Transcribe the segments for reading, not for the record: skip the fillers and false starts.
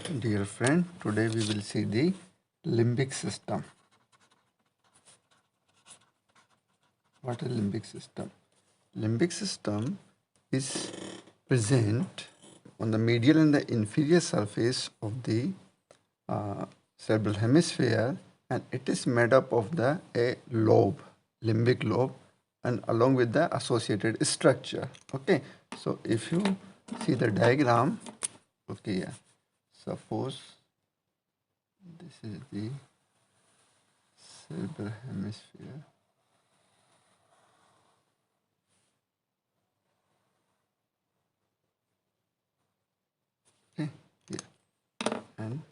Dear friend, today we will see the limbic system. What is limbic system? Limbic system is present on the medial and the inferior surface of the cerebral hemisphere, and it is made up of a lobe, limbic lobe, and along with the associated structure. Okay, so if you see the diagram, okay, yeah, suppose this is the cerebral hemisphere. Okay, yeah, and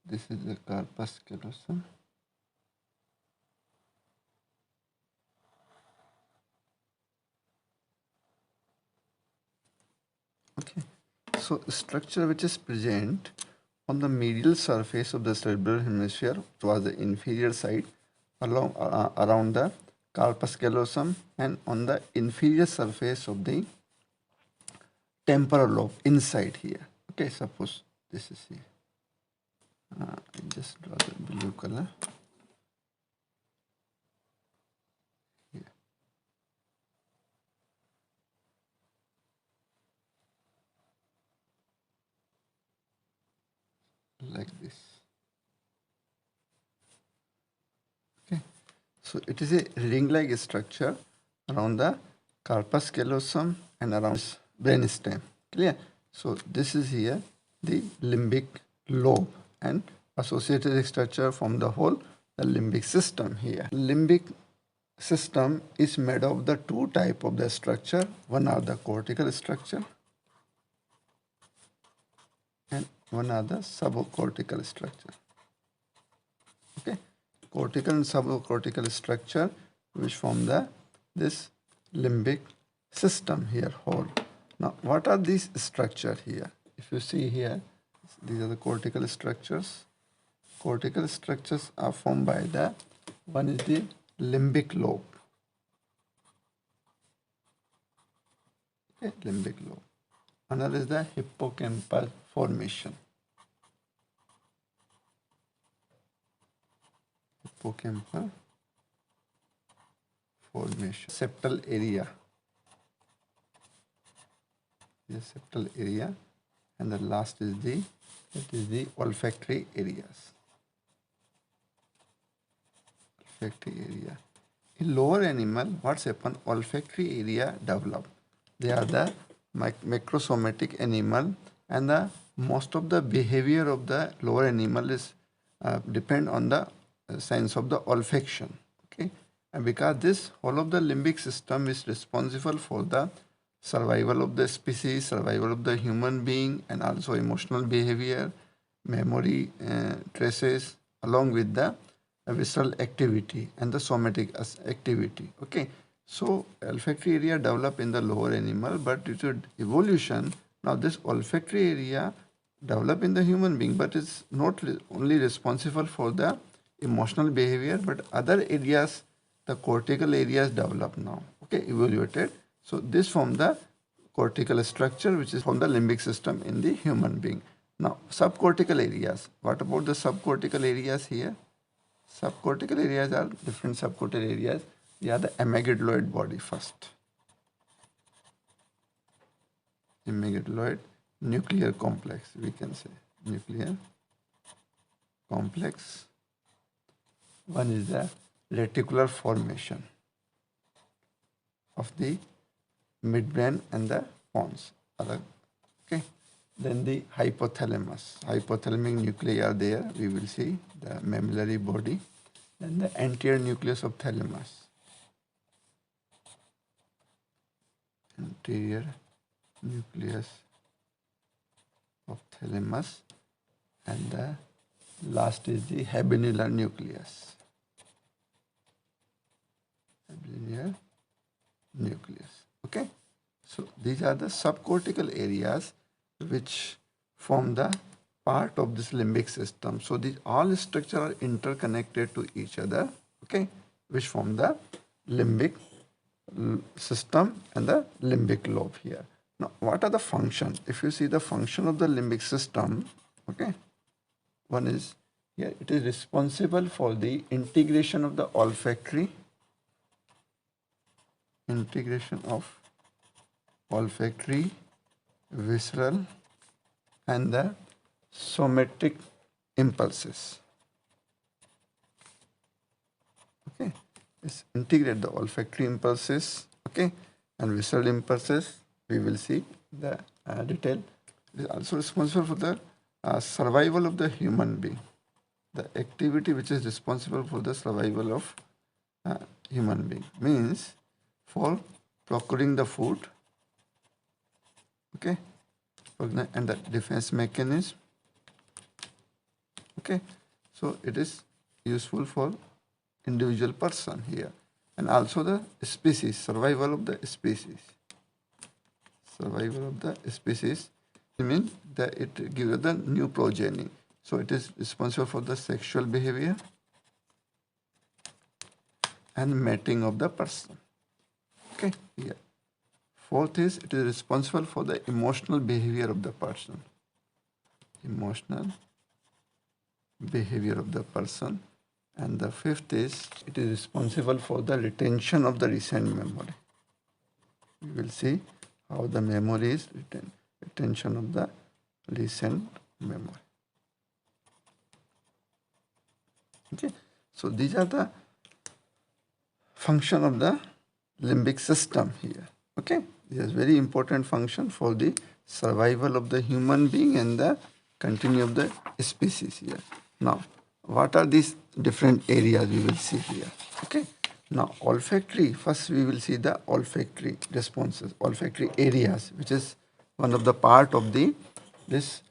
this is the corpus callosum. Okay, so structure which is present on the medial surface of the cerebral hemisphere towards the inferior side along around the corpus callosum and on the inferior surface of the temporal lobe inside here. Okay, suppose this is here. I just draw the blue color. Here. Like this. Okay, so it is a ring-like structure around the corpus callosum and around brainstem. Clear? So this is here the limbic lobe and associated structure from the whole the limbic system here. Limbic system is made of the two type of the structure. One are the cortical structure and one are the subcortical structure. Okay, cortical and subcortical structure which form this limbic system here whole. Now what are these structure here? If you see here, these are the cortical structures. Cortical structures are formed by one is the limbic lobe. Okay, limbic lobe. Another is the hippocampal formation. Hippocampal formation. Septal area. The septal area, and the last is the olfactory areas. Olfactory area. In lower animal, what's happened? Olfactory area develop. They are the macrosomatic animal, and the most of the behavior of the lower animal is depend on the sense of the olfaction. Okay, and because this whole of the limbic system is responsible for the survival of the species, survival of the human being, and also emotional behavior, memory traces, along with the visceral activity and the somatic activity. Okay, so olfactory area develop in the lower animal, but due to evolution, now this olfactory area develop in the human being, but it's not only responsible for the emotional behavior, but other areas, the cortical areas develop now. Okay, evaluated. So this form the cortical structure which is from the limbic system in the human being. Now subcortical areas. What about the subcortical areas here? Subcortical areas are different subcortical areas. They are the amygdaloid body first. Amygdaloid nuclear complex, we can say. Nuclear complex. One is the reticular formation of the midbrain and the pons. Okay. Then the hypothalamus. Hypothalamic nuclei are there. We will see the mammillary body. Then the anterior nucleus of thalamus. Anterior nucleus of thalamus. And the last is the habenular nucleus. Habenular nucleus. Okay, so these are the subcortical areas which form the part of this limbic system. So these all structures are interconnected to each other. Okay, which form the limbic system and the limbic lobe here. Now, what are the functions? If you see the function of the limbic system, Okay, one is here, it is responsible for the integration of the olfactory visceral and the somatic impulses. Okay, let's integrate the olfactory impulses, okay, and visceral impulses. We will see the detail. It is also responsible for the survival of the human being. The activity which is responsible for the survival of human being means for procuring the food, okay, and the defense mechanism, okay. So it is useful for individual person here, and also the species, survival of the species. Survival of the species means that it gives the new progeny. So it is responsible for the sexual behavior and mating of the person. Okay, here. Fourth is it is responsible for the emotional behavior of the person. Emotional behavior of the person. And the fifth is it is responsible for the retention of the recent memory. We will see how the memory is retained. Retention of the recent memory. Okay, so these are the function of the limbic system here. Okay, this is very important function for the survival of the human being and the continuity of the species here. Now, what are these different areas we will see here? Okay, now olfactory, first we will see the olfactory responses, olfactory areas, which is one of the part of the this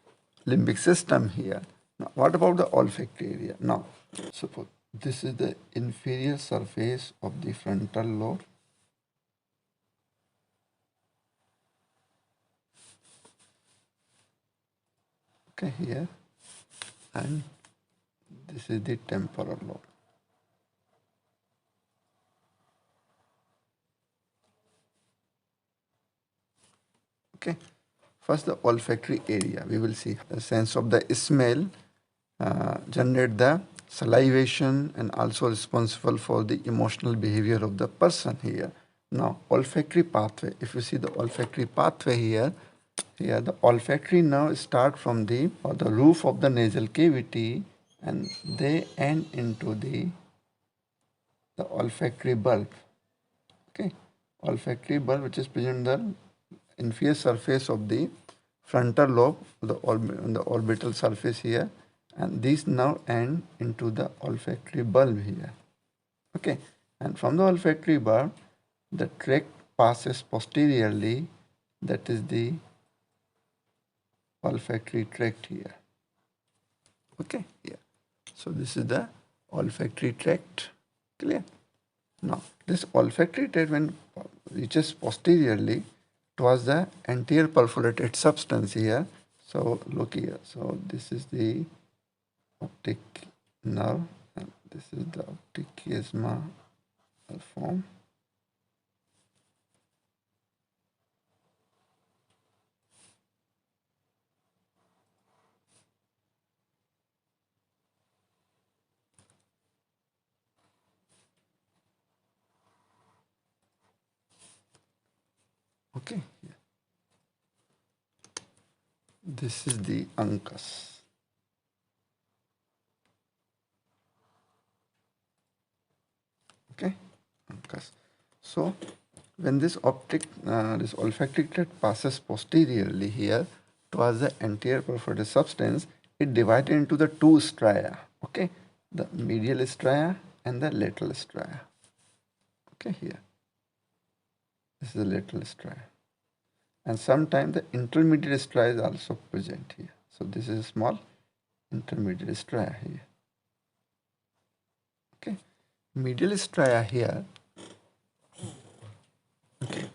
limbic system here. Now, what about the olfactory area? Now, suppose this is the inferior surface of the frontal lobe. Okay, here, and this is the temporal lobe. Okay, first the olfactory area. We will see the sense of the smell, generate the salivation, and also responsible for the emotional behavior of the person here. Now, olfactory pathway. If you see the olfactory pathway here, the olfactory nerve start from the roof of the nasal cavity, and they end into the olfactory bulb. Okay, olfactory bulb, which is present in the inferior surface of the frontal lobe, on the orbital surface here, and these now end into the olfactory bulb here. Okay, and from the olfactory bulb, the tract passes posteriorly, that is the olfactory tract here. Okay, yeah. So this is the olfactory tract. Clear? Now, this olfactory tract, when reaches posteriorly towards the anterior perforated substance here. So look here. So this is the optic nerve, and this is the optic chiasma form. Okay, yeah. This is the uncus. Okay, uncus. So when this this olfactory tract passes posteriorly here towards the anterior perforated substance, it divided into the two stria. Okay, the medial stria and the lateral stria. Okay, here. This is the lateral stria. And sometimes the intermediate stria is also present here. So this is a small intermediate stria here. Okay, medial stria here. Okay,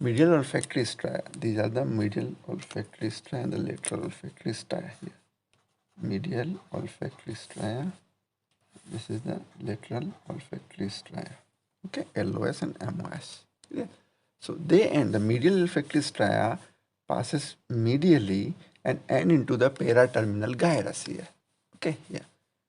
medial olfactory stria. These are the medial olfactory stria and the lateral olfactory stria here. Medial olfactory stria. This is the lateral olfactory stria. Okay, LOS and MOS. Yeah. So they end, the medial olfactory stria passes medially and end into the paraterminal gyrus here. Okay, yeah,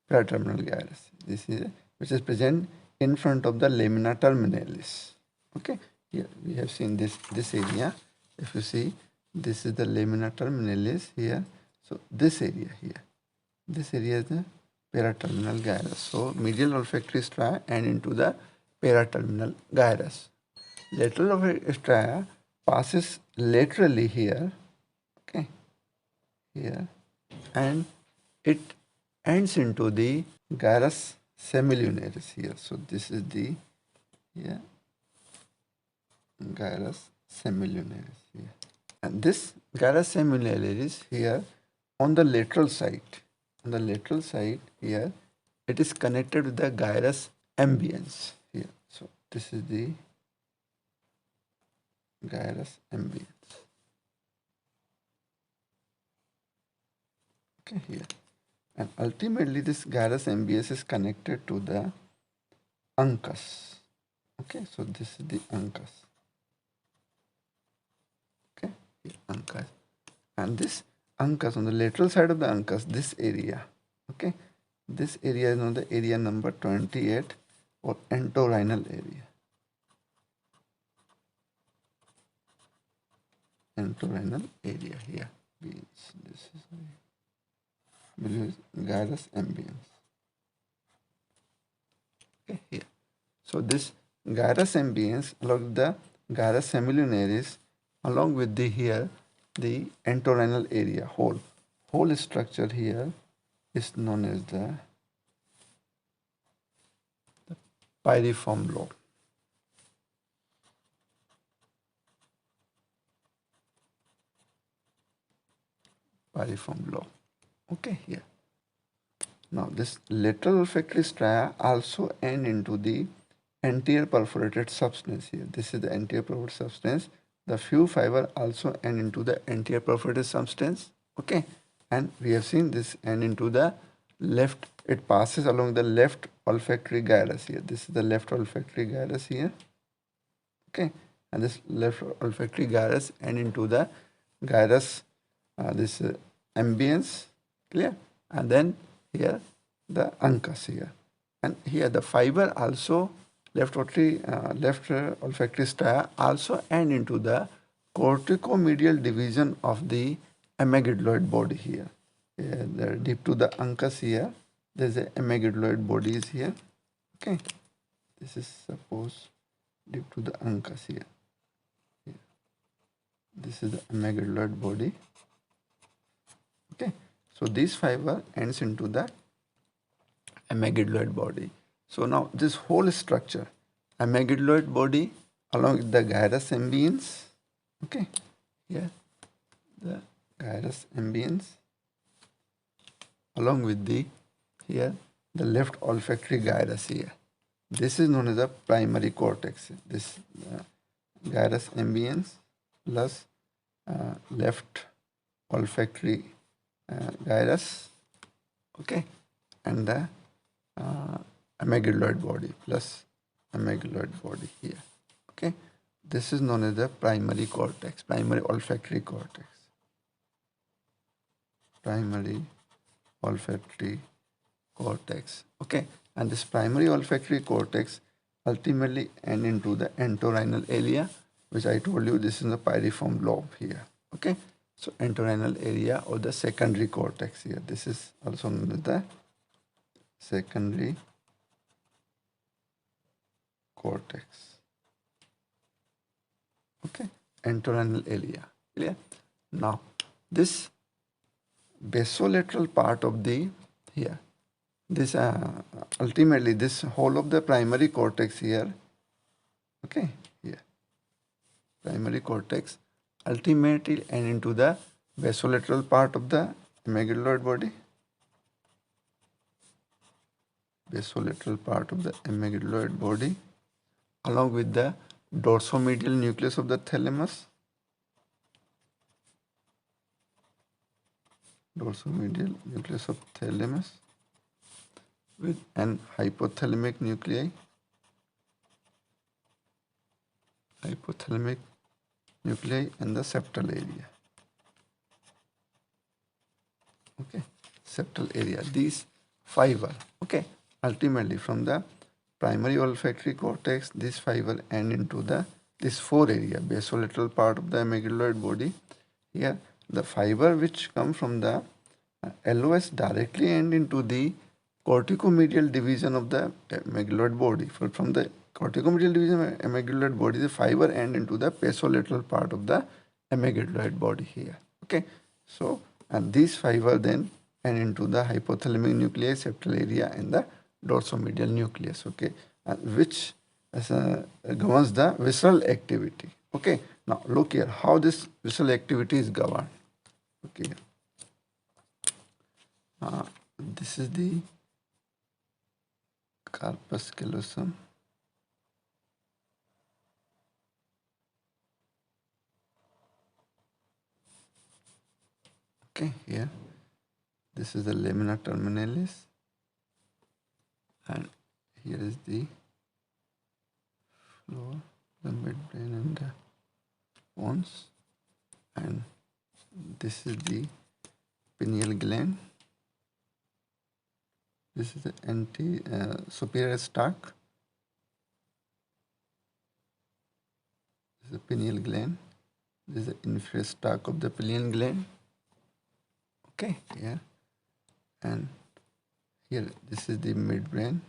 paraterminal gyrus. This is which is present in front of the lamina terminalis. Okay, here we have seen this area. If you see, this is the lamina terminalis here. So this area here, this area is the paraterminal gyrus. So medial olfactory stria and into the paraterminal gyrus. Lateral olfactory stria passes laterally here, okay, here, and it ends into the gyrus semilunaris here. So this is the here gyrus semilunaris here, and this gyrus semilunaris here on the lateral side. On the lateral side here, it is connected with the gyrus ambiens here. So this is the gyrus ambiens. Okay, here. And ultimately this gyrus ambiens is connected to the uncus. Okay, so this is the uncus. Okay, here, uncus. And this uncus, on the lateral side of the uncus, this area, okay, this area is on the area number 28 or entorhinal area. Entorhinal area here. This is gyrus ambiens. Okay, here. So this gyrus ambiens along with the gyrus semilunaris, along with the here the entorhinal area, whole structure here is known as the pyriform lobe. Pyriform lobe. Okay, here. Now this lateral olfactory stria also end into the anterior perforated substance here. This is the anterior perforated substance. The few fiber also end into the anterior perforated substance. Okay, and we have seen this end into the left. It passes along the left olfactory gyrus here. This is the left olfactory gyrus here. Okay, and this left olfactory gyrus end into the gyrus this ambiens, clear, and then here the uncus here, and here the fiber also left olfactory stria also end into the corticomedial division of the amygdaloid body here. They're deep to the uncus here. There's a amygdaloid body is here. Okay, this is suppose deep to the uncus here. This is the amygdaloid body. Okay, so this fiber ends into the amygdaloid body. So now this whole structure, amygdaloid body along with the gyrus ambiens, okay, here the gyrus ambiens along with the here the left olfactory gyrus here. This is known as the primary cortex. This gyrus ambiens plus left olfactory gyrus, okay, and the amygdaloid body plus amygdaloid body here. Okay, this is known as the primary cortex, primary olfactory cortex. Primary olfactory cortex. Okay, and this primary olfactory cortex ultimately end into the entorhinal area, which I told you this is the pyriform lobe here. Okay, so entorhinal area or the secondary cortex here. This is also known as the secondary cortex. Okay, entorhinal area. Clear? Now, this basolateral part of the here, this ultimately this whole of the primary cortex here, okay, here, primary cortex ultimately and into the basolateral part of the amygdaloid body, basolateral part of the amygdaloid body along with the dorsomedial nucleus of the thalamus, dorsomedial nucleus of thalamus with an hypothalamic nuclei, hypothalamic nuclei in the septal area. septal area. These fiber, okay, ultimately from the primary olfactory cortex, this fiber end into this 4 area, basolateral part of the amygdaloid body. Here, the fiber which come from the LOS directly end into the corticomedial division of the amygdaloid body. From the corticomedial division of amygdaloid body, the fiber end into the basolateral part of the amygdaloid body here. Okay, so and these fiber then end into the hypothalamic nucleus, septal area, and the dorsomedial nucleus. Okay, which governs the visceral activity. Okay, now look here how this visceral activity is governed. Okay, this is the corpus callosum. Okay, here this is the lamina terminalis, and here is the floor, the midbrain and the pons, and this is the pineal gland. This is the superior stalk. This is the pineal gland. This is the inferior stalk of the pineal gland. Okay, here, and here this is the midbrain,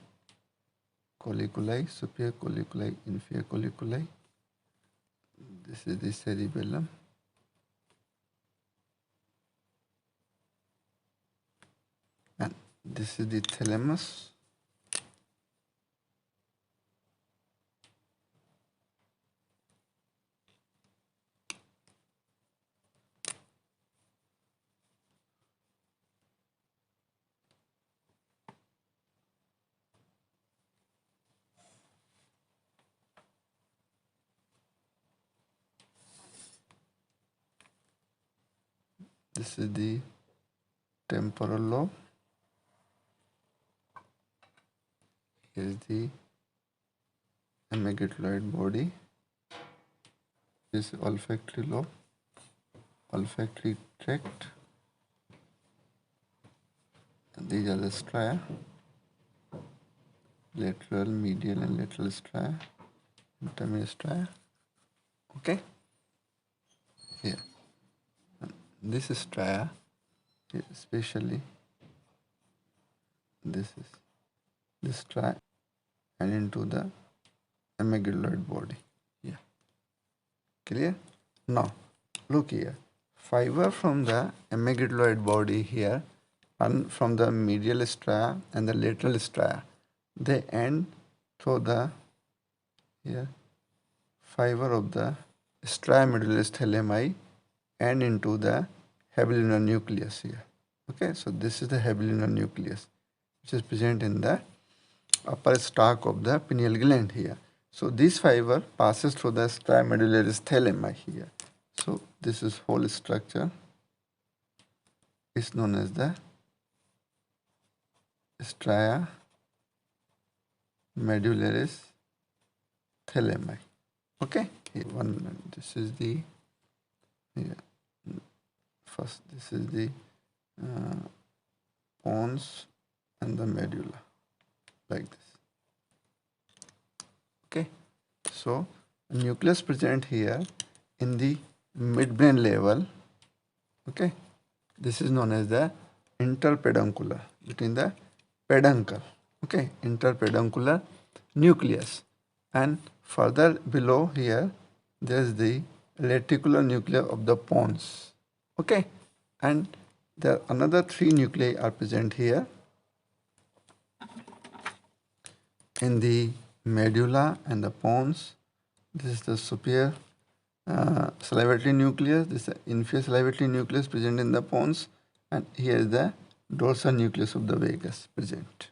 colliculi, superior colliculi, inferior colliculi. This is the cerebellum. And this is the thalamus. This is the temporal lobe. Here is the amygdaloid body. This is olfactory lobe, olfactory tract. And these are the stria, lateral, medial, and lateral stria, intermediate stria. Okay. Here. This is stria, especially this is this stria and into the amygdaloid body. Yeah. Clear? Now, look here. Fiber from the amygdaloid body here and from the medial stria and the lateral stria, they end through the here fiber of the stria medullaris thalami and into the habelunar nucleus here. Okay, so this is the habelunar nucleus which is present in the upper stalk of the pineal gland here. So this fiber passes through the stria medullaris thalami here. So this is whole structure is known as the stria medullaris thalami. Okay, here, 1 minute. This is the first. This is the pons and the medulla, like this. Okay, so nucleus present here in the midbrain level. Okay, this is known as the interpeduncular, between the peduncle. Okay, interpeduncular nucleus, and further below here there is the reticular nucleus of the pons. Okay, and there are another 3 nuclei are present here in the medulla and the pons. This is the superior salivatory nucleus. This is the inferior salivatory nucleus present in the pons, and here is the dorsal nucleus of the vagus present.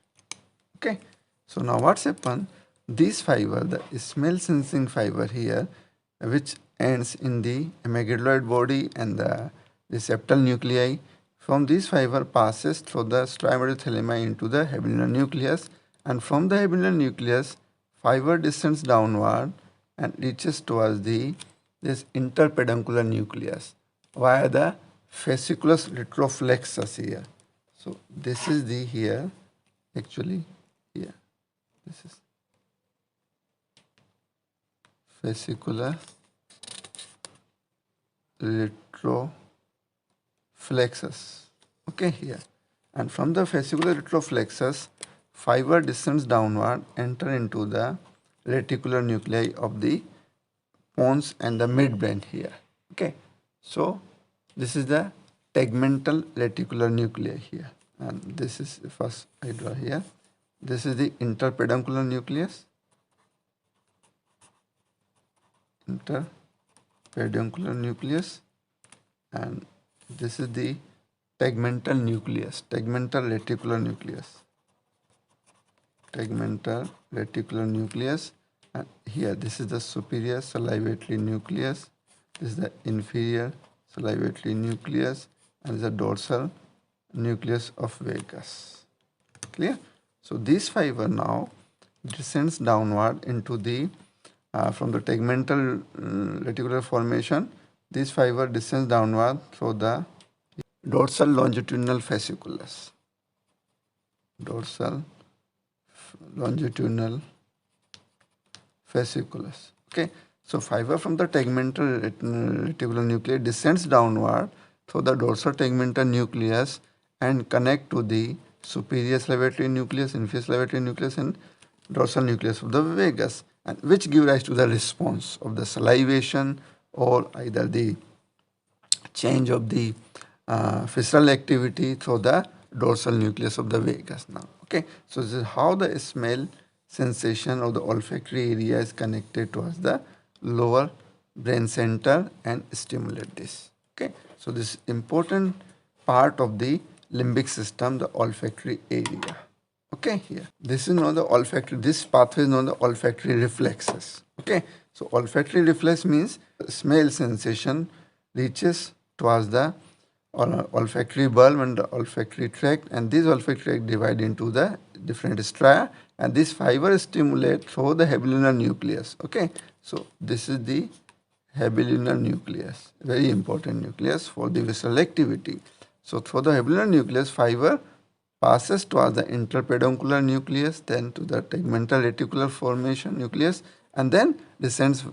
Okay, so now what's happened? This fiber, the smell sensing fiber here, which ends in the amygdaloid body and the septal nuclei, from this fiber passes through the stria medullaris thalami into the habelunar nucleus, and from the habelunar nucleus fiber descends downward and reaches towards this interpeduncular nucleus via the fasciculus retroflexus here. So this is the here, actually here, this is fascicular retroflexus. Okay, here. And from the fascicular retroflexus, fiber descends downward, enter into the reticular nuclei of the pons and the midbrain here. Okay, so this is the tegmental reticular nuclei here, and this is first I draw here. This is the interpeduncular nucleus, and this is the tegmental nucleus, tegmental reticular nucleus, and here this is the superior salivatory nucleus, this is the inferior salivatory nucleus, and the dorsal nucleus of vagus. Clear? So this fiber now descends downward into the from the tegmental reticular formation. This fiber descends downward through the dorsal longitudinal fasciculus. Dorsal longitudinal fasciculus. Okay, so fiber from the tegmental reticular nucleus descends downward through the dorsal tegmental nucleus and connect to the superior salivatory nucleus, inferior salivatory nucleus, and dorsal nucleus of the vagus, and which give rise to the response of the salivation or either the change of the visceral activity through the dorsal nucleus of the vagus now. Okay, so this is how the smell sensation of the olfactory area is connected towards the lower brain center and stimulate this. Okay, so this important part of the limbic system, the olfactory area. Okay, here this is known the olfactory, this pathway is known the olfactory reflexes. Okay, so olfactory reflex means smell sensation reaches towards the olfactory bulb and the olfactory tract, and these olfactory tract divide into the different stria, and this fiber stimulate through the habelunar nucleus. Okay, so this is the habelunar nucleus, very important nucleus for the visceral activity. So through the habelunar nucleus, fiber passes towards the interpeduncular nucleus, then to the tegmental reticular formation nucleus, and then descends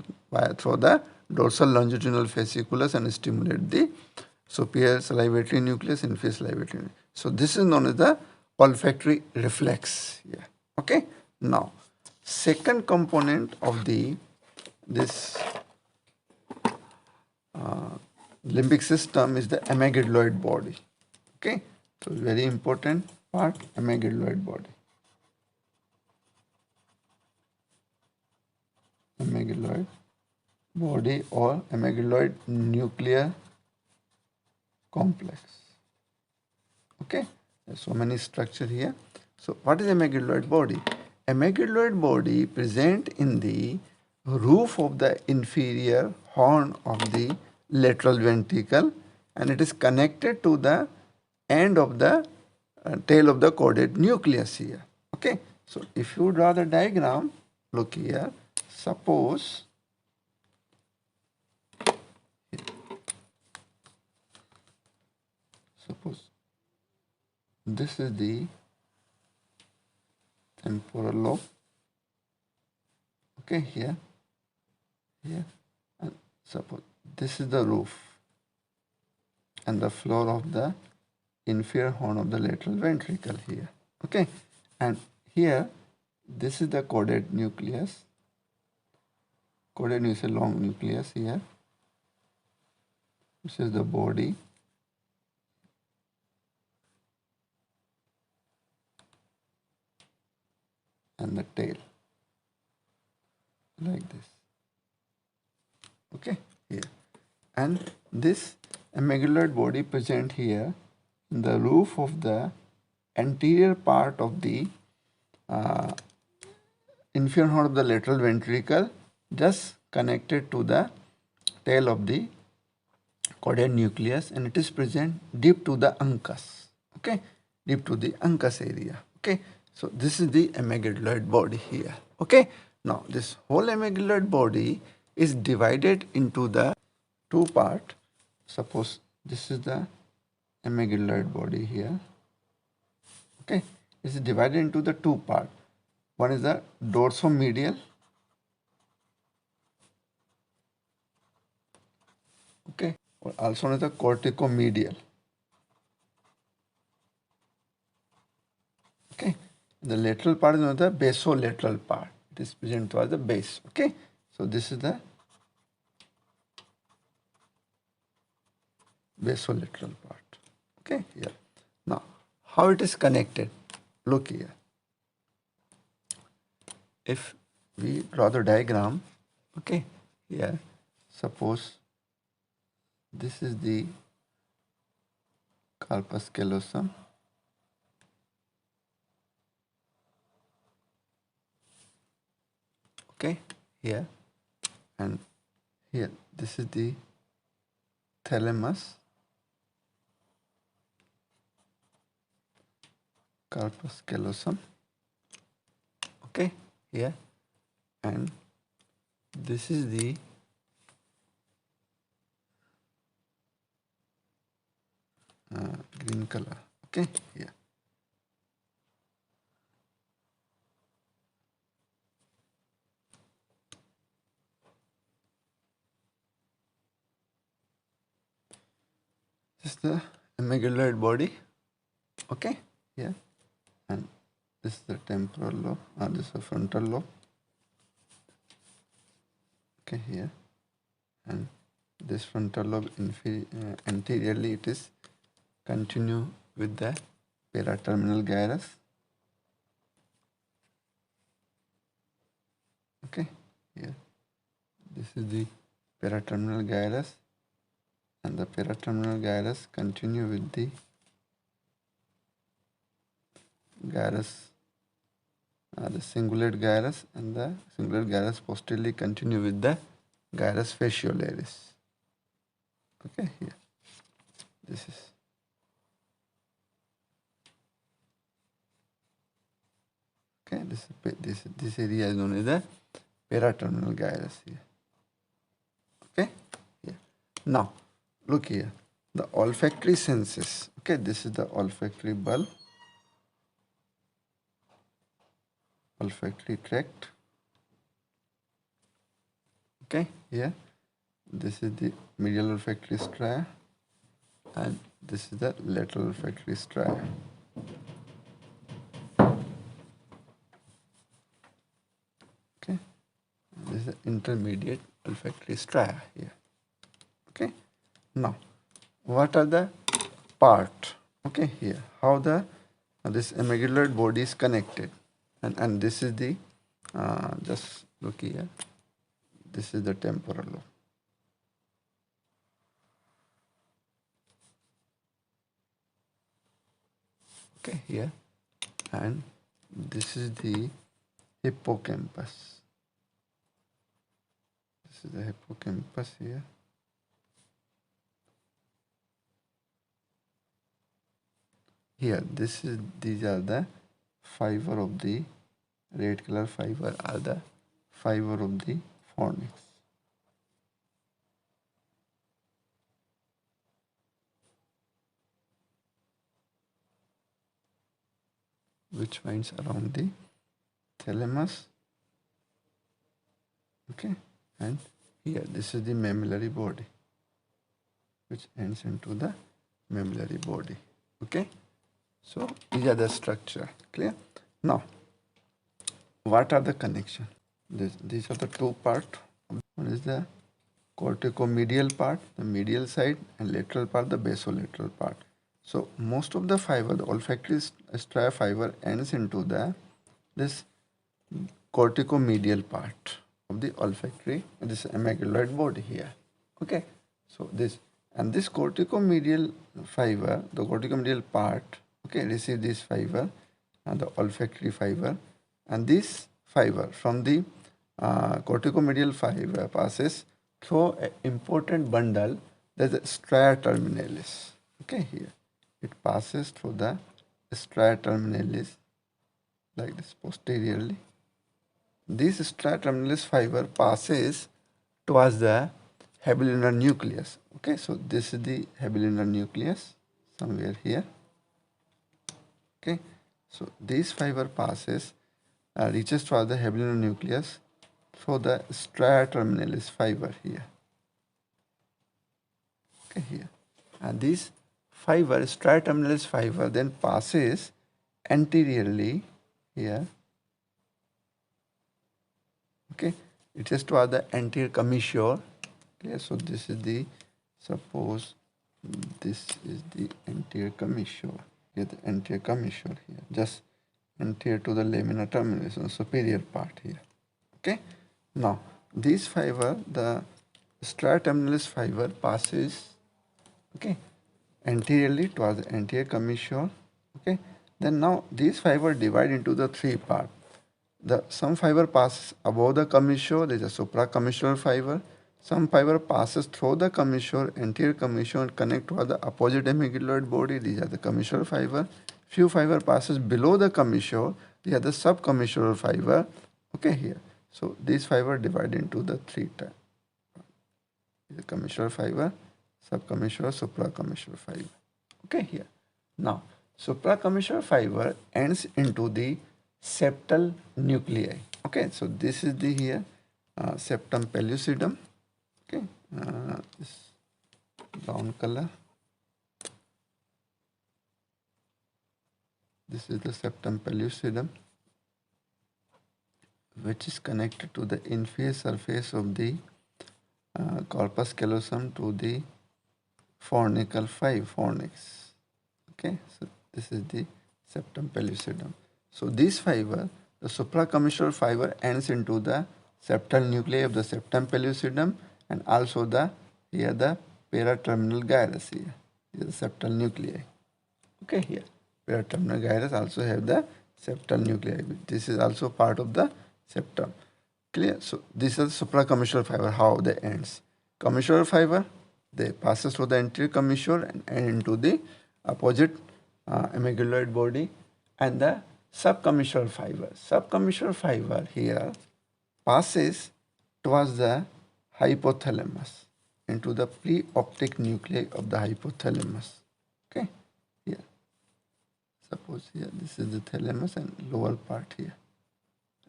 through the dorsal longitudinal fasciculus and stimulate the superior salivatory nucleus, inferior salivatory nucleus. So this is known as the olfactory reflex. Yeah. Okay. Now, second component of this limbic system is the amygdaloid body. Okay. So very important part, amygdaloid body. Amygdaloid body or amygdaloid nuclear complex. Okay, there's so many structure here. So what is amygdaloid body? Amygdaloid body present in the roof of the inferior horn of the lateral ventricle, and it is connected to the end of the tail of the caudate nucleus here. Okay, so if you draw the diagram, look here, suppose this is the temporal lobe. Okay, here, and suppose this is the roof and the floor of the inferior horn of the lateral ventricle here. Okay, and here this is the caudate nucleus. Caudate nucleus is a long nucleus here. This is the body. And the tail like this. Okay, here, and this amygdaloid body present here in the roof of the anterior part of the inferior horn of the lateral ventricle, just connected to the tail of the caudate nucleus, and it is present deep to the uncus. Okay, deep to the uncus area. Okay, so this is the amygdaloid body here. Okay, now this whole amygdaloid body is divided into the two parts. Suppose this is the amygdaloid body here. Okay, it's divided into the two parts. One is the dorsomedial, okay, or also known as the corticomedial. Okay, the lateral part is known as the basolateral part. It is present towards the base. Okay, so this is the basolateral part. Okay, here. Now, how it is connected? Look here. If we draw the diagram, okay, here, suppose this is the corpus callosum. Okay, here, and here, this is the thalamus, corpus callosum. Okay, here, and this is the green color. Okay, here. This is the amygdaloid body. Okay, here, and this is the temporal lobe, this is the frontal lobe. Okay, here, and this frontal lobe anteriorly it is continue with the paraterminal gyrus. Okay, here, this is the paraterminal gyrus, and the paraterminal gyrus continue with the gyrus, the cingulate gyrus, and the cingulate gyrus posteriorly continue with the gyrus faciolaris. Okay, here, this is. Okay, this area is known as the paraterminal gyrus here. Okay, here. Now, look here, the olfactory senses. Okay, this is the olfactory bulb, olfactory tract. Okay, here, this is the medial olfactory stria, and this is the lateral olfactory stria. Okay, this is the intermediate olfactory stria here. Okay, now what are the part? Okay, here, how the this amygdaloid body is connected, and this is the just look here, this is the temporal lobe. Okay, here, and this is the hippocampus. This is the hippocampus here. Here, these are the fiber of the red color fiber are the fiber of the fornix. Which finds around the thalamus. Okay, and here this is the mammillary body, which ends into the mammillary body. Okay, so these are the structure. Clear? Now, what are the connection? These are the two parts. One is the corticomedial part, the medial side, and lateral part, the basolateral part. So most of the fiber, the olfactory stria fiber ends into this corticomedial part of the olfactory, this amygdaloid body here. Okay, so this corticomedial fiber, the corticomedial part, okay, receive this fiber and the olfactory fiber, and this fiber from the corticomedial fiber passes through an important bundle, that's the stria terminalis. Okay, here it passes through the stria terminalis like this posteriorly. This stria terminalis fiber passes towards the habelunar nucleus. Okay, so this is the habelunar nucleus somewhere here. Okay, So this fiber passes, reaches toward the habelinal nucleus through the stria terminalis fiber here. Okay, here. And this fiber, stria terminalis fiber, then passes anteriorly here. Okay, it is toward the anterior commissure. Okay, so this is the, suppose this is the anterior commissure. Here the anterior commissure here, just anterior to the lamina terminalis, on superior part here. Okay, now this fiber, the stria terminalis fiber, passes, okay, anteriorly towards the anterior commissure. Okay, then now these fiber divide into the three parts. Some fiber passes above the commissure, there is a supracommissural fiber. Some fiber passes through the commissure, anterior commissure, and connect to the opposite hemigloid body. These are the commissural fiber. Few fiber passes below the commissure. These are the subcommissural fiber. Okay, here. So these fiber divide into the three types. The commissural fiber, subcommissural, supracommissural fiber. Okay, here. Now, supracommissural fiber ends into the septal nuclei. Okay, so this is the here septum pellucidum. Okay, this brown color. This is the septum pellucidum, which is connected to the inferior surface of the corpus callosum to the fornical fornix. Okay, so this is the septum pellucidum. So this fiber, the supracommissural fiber, ends into the septal nuclei of the septum pellucidum, and also the here the paraterminal gyrus here. Here the septal nuclei. Okay, here paraterminal gyrus also have the septal nuclei. This is also part of the septum. Clear? So this is the supracommissural fiber, how they ends. Commissural fiber, they passes through the anterior commissure and end into the opposite amygdaloid body, and the subcommissural fiber. Subcommissural fiber here passes towards the hypothalamus, into the preoptic nuclei of the hypothalamus. Okay, here. Suppose here this is the thalamus and lower part here.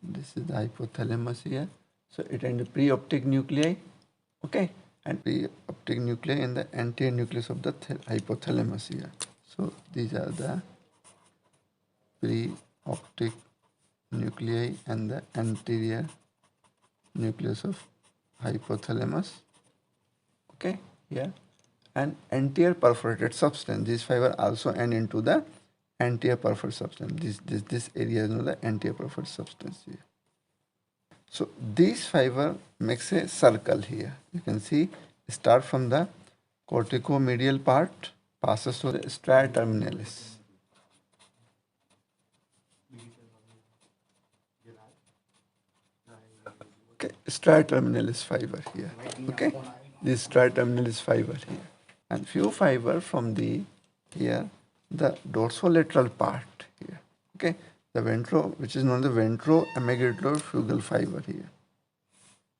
This is the hypothalamus here. So it ends the preoptic nuclei. Okay, and preoptic nuclei in the anterior nucleus of the hypothalamus here. So these are the preoptic nuclei and the anterior nucleus of hypothalamus. Okay, here. And anterior perforated substance. This fiber also end into the anterior perforated substance. This area is known as the anterior perforated substance here. So this fiber makes a circle here. You can see start from the corticomedial part, passes to the stria terminalis. Okay, stria terminalis fiber here. Okay, this stria terminalis fiber here, and few fiber from the here the dorsolateral part here. Okay, the which is known as the ventro-amygdalofugal fiber here.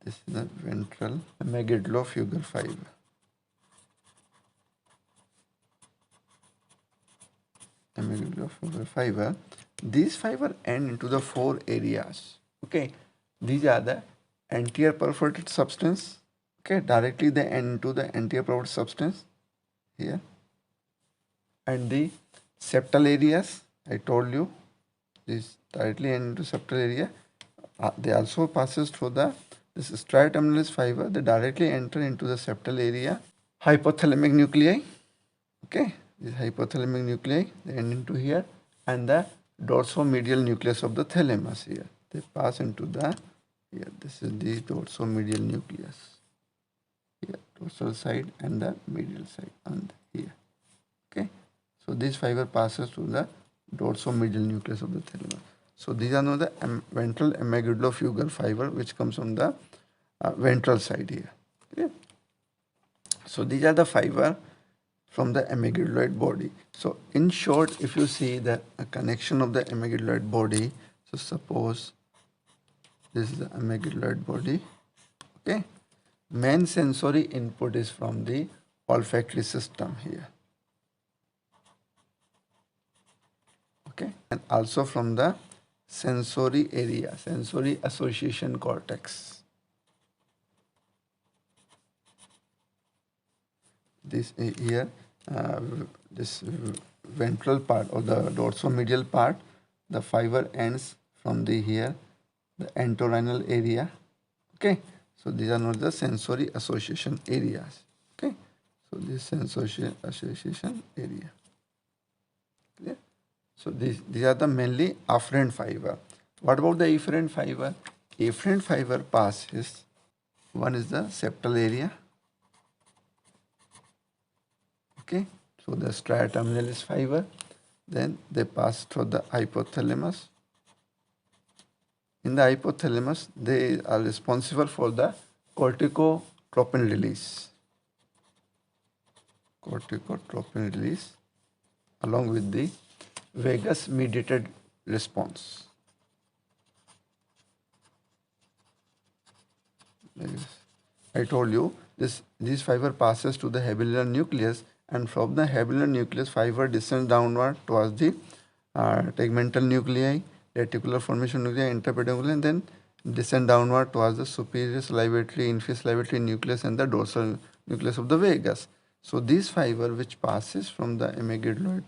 This is the ventral amygdalofugal fiber. Amygdalofugal fiber. These fiber end into the four areas. Okay, these are the anterior perforated substance. Okay, directly they end into the anterior perforated substance here, and the septal areas. I told you this directly end into septal area. They also passes through the this stria terminalis fiber. They directly enter into the septal area. Hypothalamic nuclei. Okay, this hypothalamic nuclei they end into here, and the dorsomedial nucleus of the thalamus here. They pass into the here. This is the dorsomedial nucleus. Here, dorsal side and the medial side and here. Okay, so this fiber passes through the dorsomedial nucleus of the thalamus. So these are now the ventral amygdalofugal fiber, which comes from the ventral side here. Okay? So these are the fiber from the amygdaloid body. So in short, if you see the connection of the amygdaloid body, so suppose this is the amygdaloid body. Okay, main sensory input is from the olfactory system here. Okay. and also from the sensory area, sensory association cortex. This here, this ventral part or the dorsomedial part, the fiber ends from the here, the entorhinal area. Okay, so these are not the sensory association areas. Okay, so this sensory association area. Clear? So these are the mainly afferent fiber. What about the efferent fiber? Efferent fiber passes. One is the septal area. Okay, so the stria terminalis fiber. Then they pass through the hypothalamus. In the hypothalamus, they are responsible for the corticotropin release. Corticotropin release along with the vagus mediated response. I told you this fiber passes to the habelular nucleus, and from the habelular nucleus fiber descends downward towards the tegmental nuclei, reticular formation nuclei, interpedunculae, and then descend downward towards the superior salivatory, inferior salivatory nucleus and the dorsal nucleus of the vagus. So this fiber which passes from the amygdaloid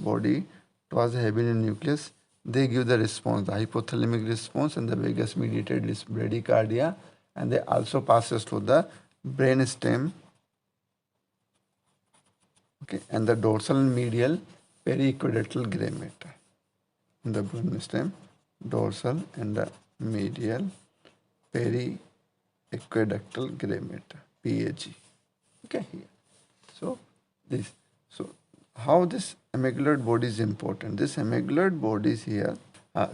body towards the habelular nucleus, they give the response, the hypothalamic response and the vagus mediated bradycardia, and they also passes to the brain stem, okay, and the dorsal and medial periaqueductal gray matter. In the brain stem, dorsal and the medial periaqueductal gray matter, PAG. Okay, here. So this, so how this amygdaloid body is important? This amygdaloid body is here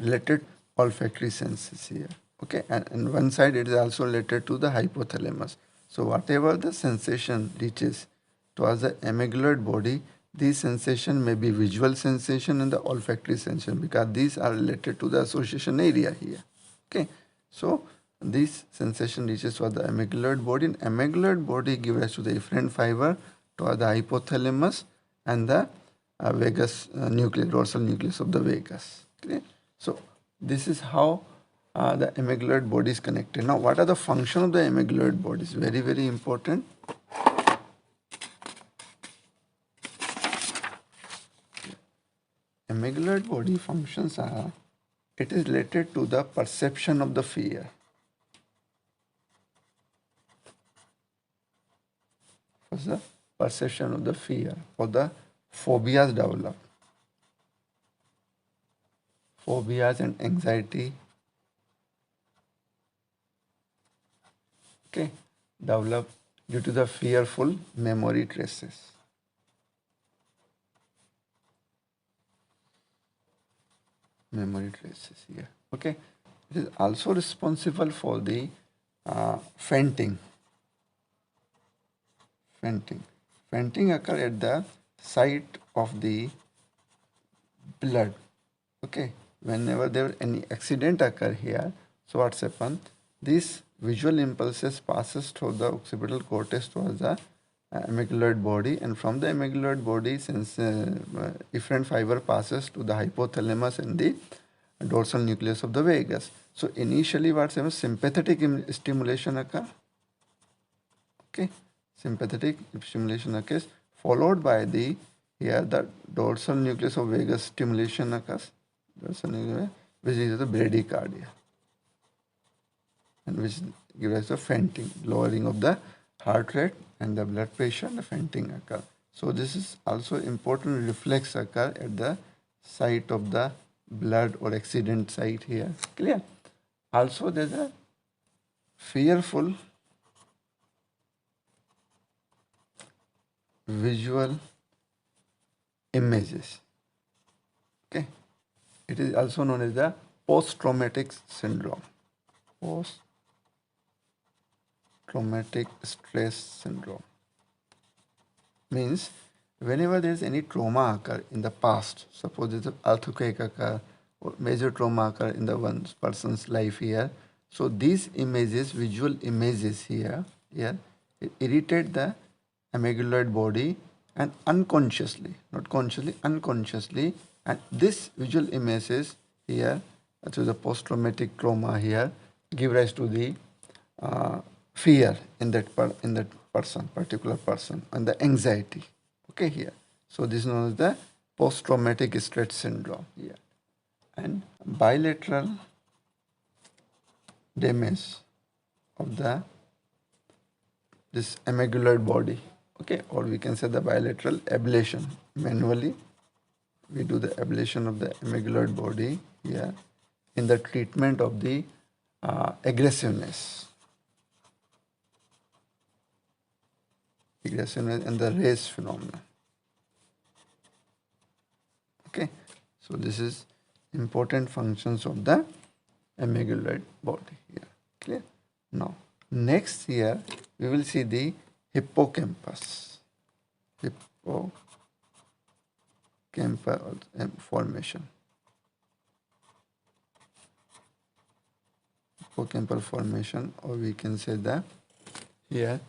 related olfactory senses here. Okay, and one side it is also related to the hypothalamus. So whatever the sensation reaches towards the amygdaloid body, these sensation may be visual sensation and the olfactory sensation, because these are related to the association area here. Okay, so this sensation reaches towards the amygdaloid body, and amygdaloid body gives rise to the efferent fiber towards the hypothalamus and the vagus nucleus, dorsal nucleus of the vagus. Okay, so this is how the amygdaloid body is connected. Now, what are the function of the amygdaloid body? Is very, very important. Amygdaloid body functions are, it is related to the perception of the fear. What's the perception of the fear, or the phobias develop. Phobias and anxiety, okay, develop due to the fearful memory traces. Memory traces here. Okay, it is also responsible for the fainting. Fainting occur at the site of the blood. Okay, whenever there any accident occur here, so what's happened? These visual impulses passes through the occipital cortex towards the amygdaloid body, and from the amygdaloid body, since efferent fiber passes to the hypothalamus and the dorsal nucleus of the vagus. So initially what's happened? Sympathetic stimulation occur. Okay, sympathetic stimulation occurs, followed by the here the dorsal nucleus of vagus stimulation occurs, dorsal nucleus, which is the bradycardia, and which gives us a fainting, lowering of the heart rate and the blood pressure, and the fainting occur. So this is also important reflex occur at the site of the blood or accident site here. Clear? Also there is a fearful visual images. Okay, it is also known as the post-traumatic syndrome. Post-traumatic stress syndrome means whenever there is any trauma occur in the past, suppose there is an earthquake occur or major trauma occur in the one person's life here, so these images, visual images here it irritate the amygdaloid body, and unconsciously, not consciously, unconsciously, And this visual image is here, so the post-traumatic trauma here, give rise to the fear in that particular person, and the anxiety. Okay, here. So this is known as the post-traumatic stress syndrome here. And bilateral damage of this amygdaloid body, okay, or we can say the bilateral ablation. Manually we do the ablation of the amygdaloid body here in the treatment of the aggressiveness and the race phenomena. Okay, so this is important functions of the amygdaloid body here. Clear? Now next here we will see the hippocampus. Hippocampal formation. Hippocampal formation, or we can say that here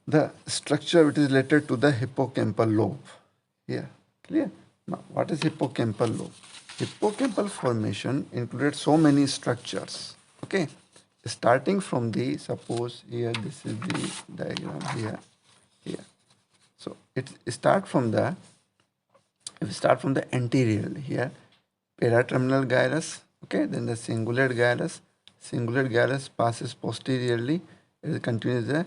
the structure which is related to the hippocampal lobe. Here, clear? Now, what is hippocampal lobe? Hippocampal formation included so many structures. Okay, starting from the, suppose here this is the diagram here. So it start from the, if we start from the anterior here, paraterminal gyrus. Okay, then the cingulate gyrus. Cingulate gyrus passes posteriorly. It continues the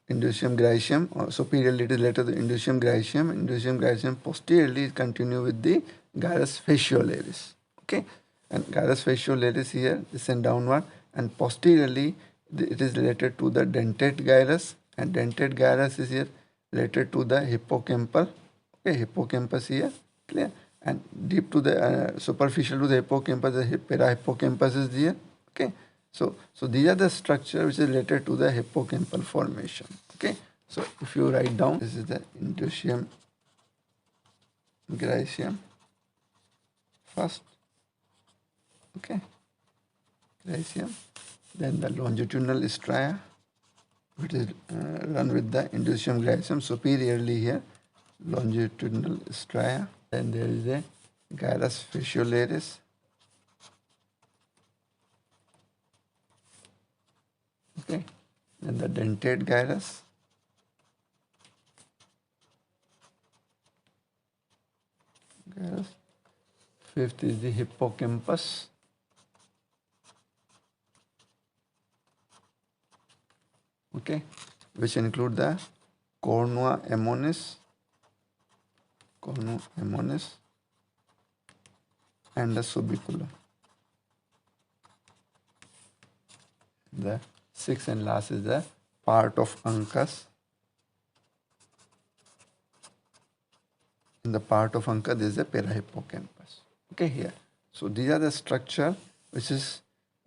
indusium gyricium, or superiorly it is later the indusium gyricium. Indusium gyricium posteriorly continue with the gyrus faciolaris. Okay, and gyrus faciolaris here descend downward, and posteriorly it is related to the dentate gyrus, and dentate gyrus is here related to the hippocampal. Okay, hippocampus here, clear? And deep to the superficial to the hippocampus, the parahippocampus is here. Okay, so these are the structure which is related to the hippocampal formation. Okay, so if you write down, this is the indusium gyricium first. Okay, gyricium, then the longitudinal stria which is run with the indusium gyricium superiorly here, longitudinal stria. Then there is a gyrus faciolaris. Okay, then the dentate gyrus. Fifth is the hippocampus. Okay, which include the cornua ammonis, and the subiculum. The sixth and last is the part of uncus. In the part of uncus there is a parahippocampus. Okay, here. So these are the structure which is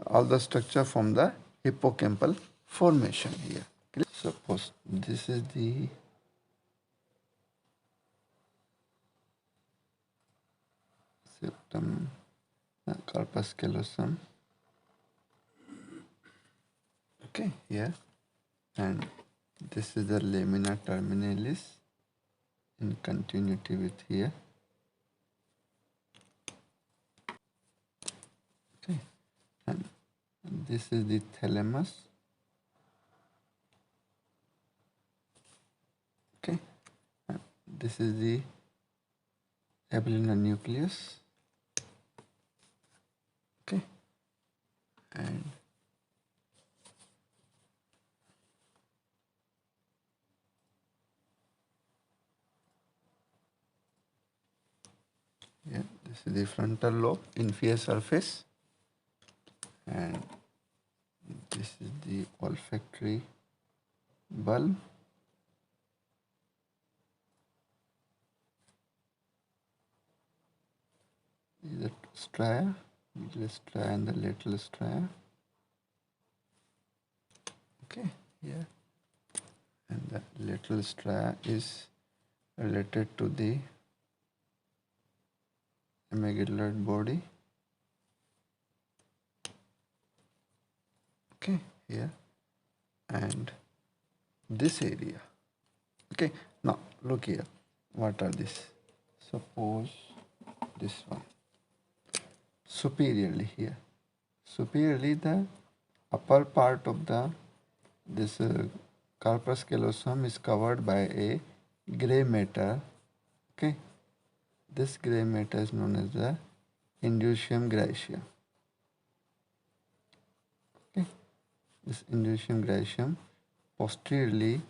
all the structure from the hippocampal formation here. Suppose this is the septum, corpus callosum. Okay, here, and this is the lamina terminalis in continuity with here. Okay, and this is the thalamus. Okay, and this is the abdominal nucleus. Okay, and yeah, this is the frontal lobe, inferior surface, and this is the olfactory bulb. These are stria, medial stria and the lateral stria. Okay, here, and the lateral stria is related to the amygdaloid body. Okay, here, and this area. Okay, now look here, what are these? Suppose this one. Superiorly here. Superiorly, the upper part of this corpus callosum is covered by a gray matter. Okay, this gray matter is known as the indusium graecium. Okay, this indusium graecium posteriorly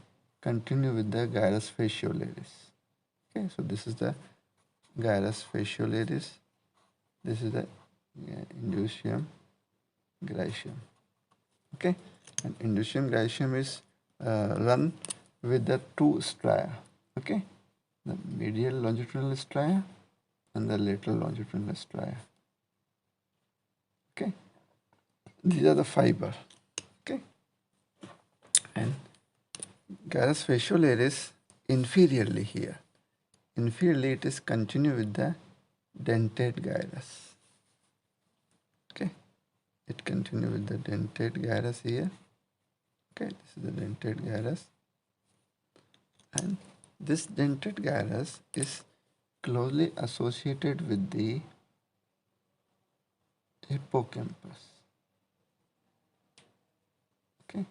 continue with the gyrus faciolaris. Okay, so this is the gyrus faciolaris. This is the indusium graecium. Okay, and indusium graecium is run with the two stria. Okay, the medial longitudinal stria and the lateral longitudinal stria. Okay, these are the fiber. Okay, and gyrus faciolaris inferiorly here. Inferiorly, it is continue with the dentate gyrus. Okay, it continue with the dentate gyrus here. Okay, this is the dentate gyrus, and this dentate gyrus is closely associated with the hippocampus. Okay,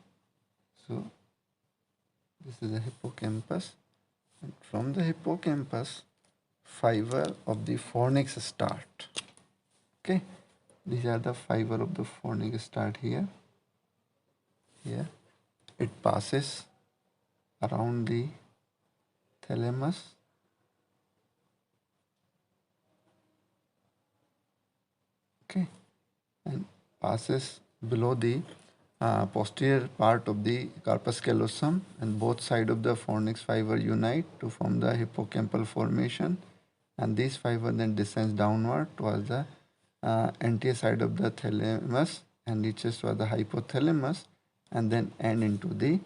so this is the hippocampus, and from the hippocampus, fiber of the fornix start. Okay, these are the fiber of the fornix start here. Here, it passes around the thalamus. Okay, and passes below the posterior part of the corpus callosum, and both sides of the fornix fiber unite to form the hippocampal formation, and this fiber then descends downward towards the anterior side of the thalamus and reaches towards the hypothalamus and then end into the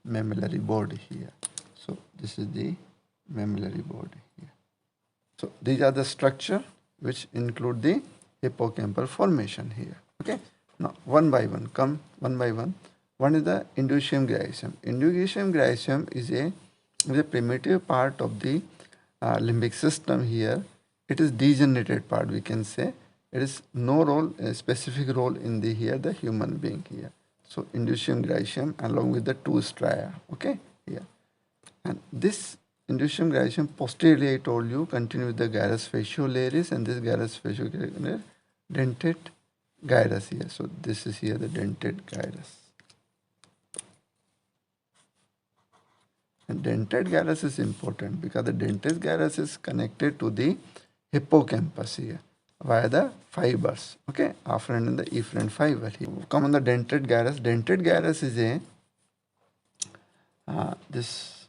mammillary body here. So this is the mammillary body here. So these are the structure which include the hippocampal formation here. Okay. Now one by one, come one by one. One is the indusium graecium. Indusium graecium is a primitive part of the limbic system here. It is degenerated part, we can say. It is no role, a specific role in the here the human being here. So indusium graecium along with the two stria. Okay, here. And this indusium graecium posteriorly, I told you, continue with the gyrus faciolaris, and this gyrus faciolaris dentate gyrus here. So this is here the dentate gyrus. And dentate gyrus is important because the dentate gyrus is connected to the hippocampus here via the fibers. Okay, afferent and the efferent fiber here. Come on the dentate gyrus. Dentate gyrus is a this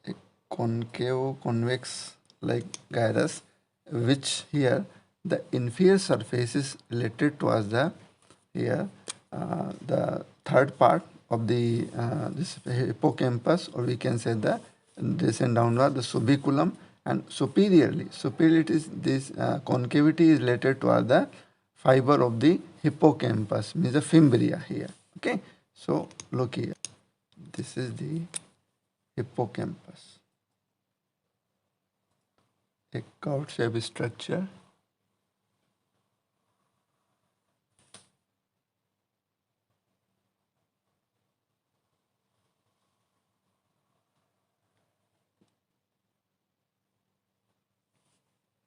a concave convex like gyrus, which here the inferior surface is related towards the here the third part of the this hippocampus, or we can say the descend downward the subiculum, and superiorly it is this concavity is related toward the fiber of the hippocampus, means the fimbria here. Okay, so look here, this is the hippocampus, a curved shape structure.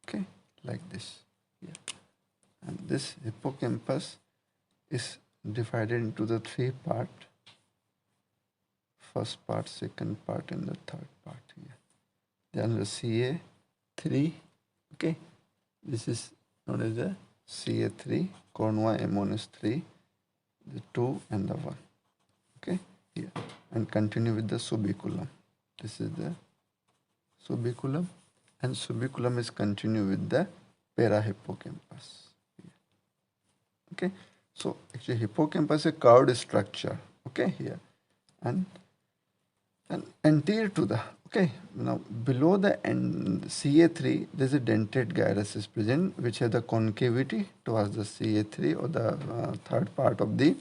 Okay, like this. Yeah. And this hippocampus is divided into the three part. First part, second part, and the third part here. Then the CA3. Okay, this is known as the CA3, Cornua ammonis 3, the 2 and the 1. Okay, here, and continue with the subiculum. This is the subiculum, and subiculum is continue with the parahippocampus. Okay, so actually hippocampus is a curved structure. Okay, here, and anterior to the, okay, now below the CA3 there is a dentate gyrus is present, which has the concavity towards the CA3 or the third part of the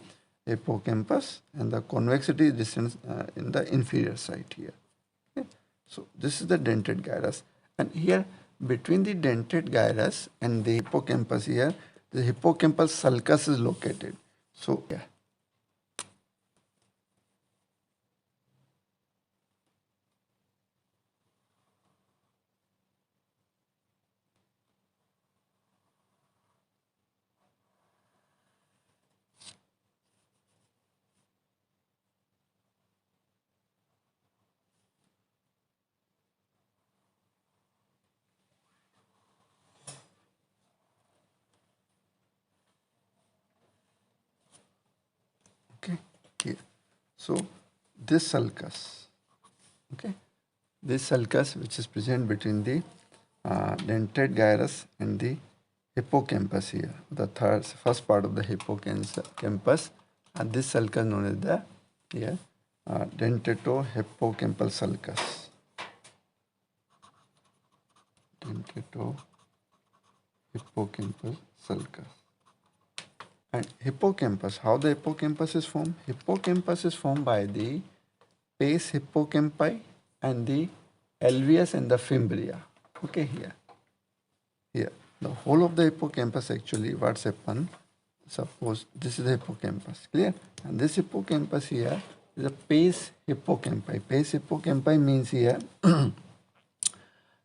hippocampus, and the convexity descends in the inferior side here. So this is the dentate gyrus, and here between the dentate gyrus and the hippocampus here, the hippocampus sulcus is located. So yeah. Okay, here. So this sulcus, okay, this sulcus which is present between the dentate gyrus and the hippocampus here, the first part of the hippocampus, and this sulcus known as the here dentato-hippocampal sulcus. Dentato-hippocampal sulcus. And hippocampus, how the hippocampus is formed? Hippocampus is formed by the base hippocampi and the alveus and the fimbria. Okay, here. Here. The whole of the hippocampus actually, what's happened? Suppose this is the hippocampus, clear? And this hippocampus here is a base hippocampi. Base hippocampi means here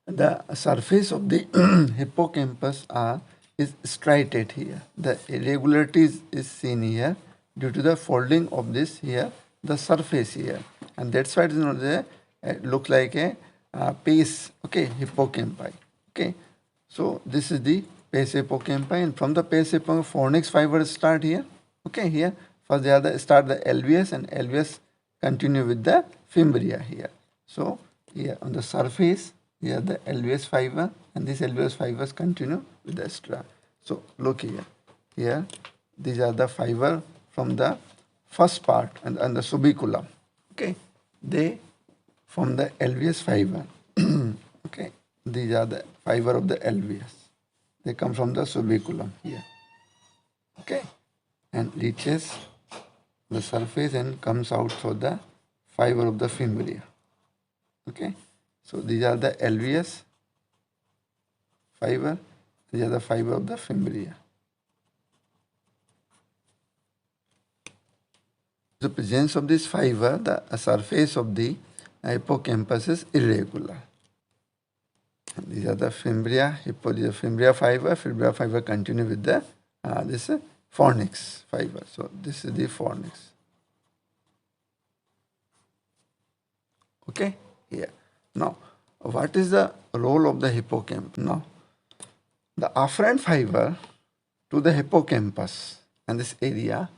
the surface of the hippocampus is striated here. The irregularity is seen here due to the folding of this here, the surface here, and that's why it is not there. Look like a base, okay, hippocampi. Okay, so this is the base hippocampi, and from the base hippocampi, fornix fibers start here. Okay, here first they are start the alveus, and alveus continue with the fimbria here. So here on the surface, here the alveus fiber, and these alveus fibers continue with the strata. So look here. Here these are the fiber from the first part and the subiculum. Okay, they from the alveus fiber. Okay, these are the fiber of the alveus. They come from the subiculum here. Okay, and reaches the surface and comes out through the fiber of the fimbria. Okay, so these are the alveus fiber. These are the fiber of the fimbria. The presence of this fiber, the surface of the hippocampus is irregular. And these are the fimbria, fimbria fiber continue with the this fornix fiber. So this is the fornix. Okay, here. Now, what is the role of the hippocampus? Now, the afferent fiber to the hippocampus and this area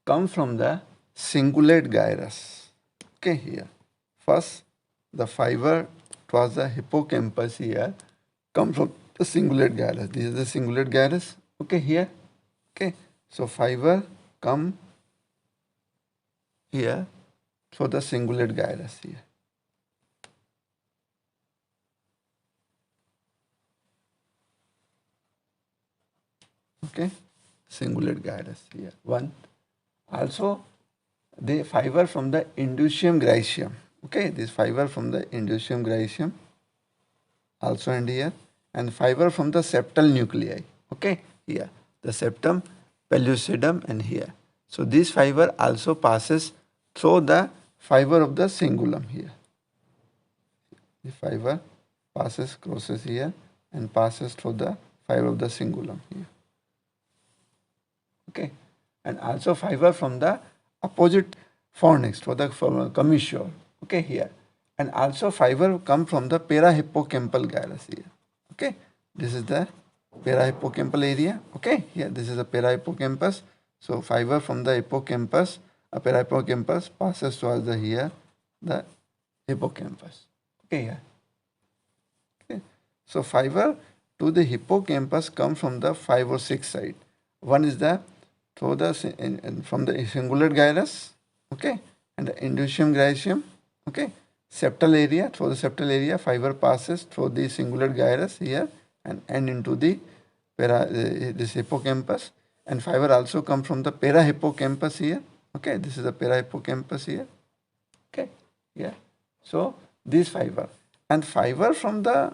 come from the cingulate gyrus. Okay, here. First, the fiber towards the hippocampus here come from the cingulate gyrus. This is the cingulate gyrus. Okay, here. Okay, so fiber come here through the cingulate gyrus here. Okay, cingulate gyrus here. One. Also, the fiber from the indusium graecium. Okay, this fiber from the indusium graecium also and here, and fiber from the septal nuclei. Okay, here the septum pellucidum and here. So this fiber also passes through the fiber of the cingulum here. The fiber crosses here and passes through the fiber of the cingulum here. Okay, and also fiber from the opposite fornix for the commissure. Okay, here, and also fiber come from the parahippocampal gyrus here. Okay, this is the parahippocampal area. Okay, here this is the parahippocampus. So fiber from the hippocampus, parahippocampus passes towards the here the hippocampus. Okay, here. Okay, so fiber to the hippocampus come from the 5 or 6 side. One is the through the from the cingulate gyrus, okay, and the indusium graecium, okay, septal area, through the septal area fiber passes through the cingulate gyrus here and into the this hippocampus, and fiber also come from the parahippocampus here. Okay, this is the parahippocampus here. Okay, yeah. So this fiber, And fiber from the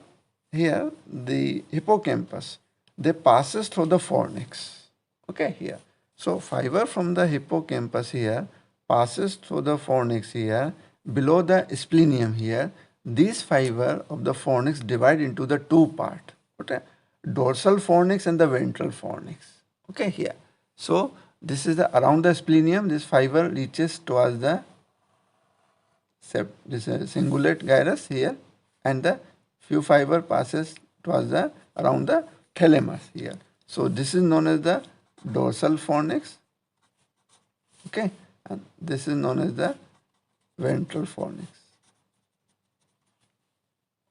here the hippocampus, they passes through the fornix. Okay, here. So fiber from the hippocampus here passes through the fornix here below the splenium here. These fiber of the fornix divide into the two part. Okay, dorsal fornix and the ventral fornix. Okay, here. So this is the around the splenium. This fiber reaches towards the this cingulate gyrus here, and the few fiber passes towards the around the thalamus here. So this is known as the dorsal fornix. Okay, and this is known as the ventral fornix.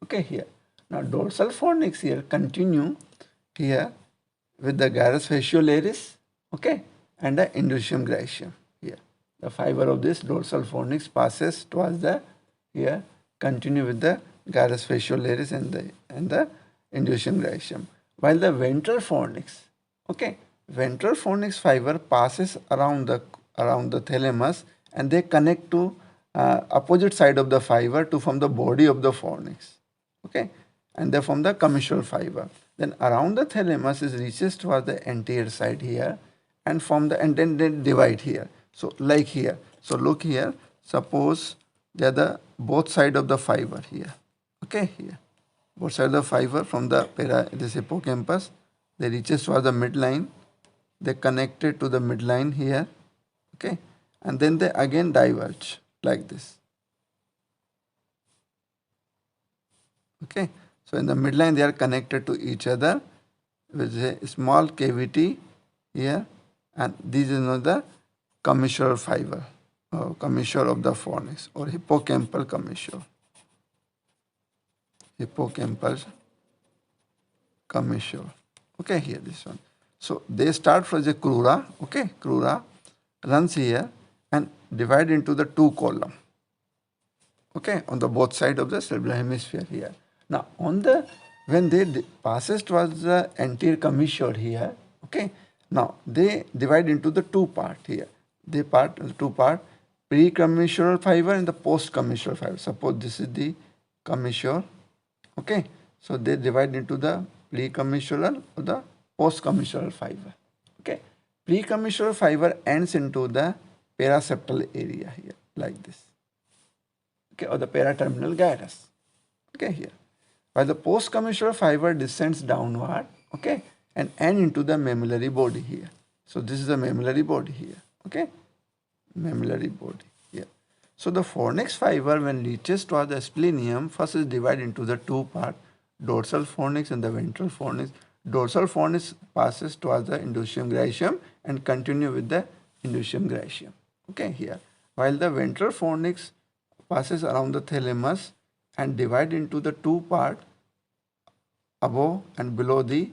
Okay, here. Now dorsal fornix here continue here with the gyrus faciolaris, okay, and the indusium graecium here. The fiber of this dorsal fornix passes towards the here, continue with the gyrus faciolaris and the indusium graecium. While the ventral fornix, okay, ventral fornix fiber passes around the thalamus, and they connect to opposite side of the fiber to form the body of the fornix. Okay, and they form the commissural fiber. Then around the thalamus is reaches towards the anterior side here, and form the and then they divide here. So like here. So look here. Suppose they are the both side of the fiber here. Okay, here. Both side of the fiber from the this hippocampus, they reaches towards the midline. They connected to the midline here. Okay, and then they again diverge like this. Okay, so in the midline they are connected to each other with a small cavity here, and this is known the commissural fiber, or commissure of the fornix, or hippocampal commissure. Hippocampal commissure. Okay, here this one. So they start from the crura. Okay, crura runs here and divide into the two column. Okay, on the both side of the cerebral hemisphere here. Now on the when they passes towards the anterior commissure here, okay, now they divide into the two part here. They part two part, pre-commissural fiber and the post-commissural fiber. Suppose this is the commissure, okay, so they divide into the pre-commissural or the post-commissural fiber. Okay, pre-commissural fiber ends into the paraseptal area here like this. Okay, or the paraterminal gyrus. Okay, here. While the post-commissural fiber descends downward, okay, and end into the mammillary body here. So this is the mammillary body here. Okay, mammillary body here. So the fornix fiber, when reaches toward the splenium, first is divided into the two part, dorsal fornix and the ventral fornix. Dorsal fornix passes towards the indusium graecium and continue with the indusium graecium. Okay, here. While the ventral fornix passes around the thalamus and divide into the two part, above and below the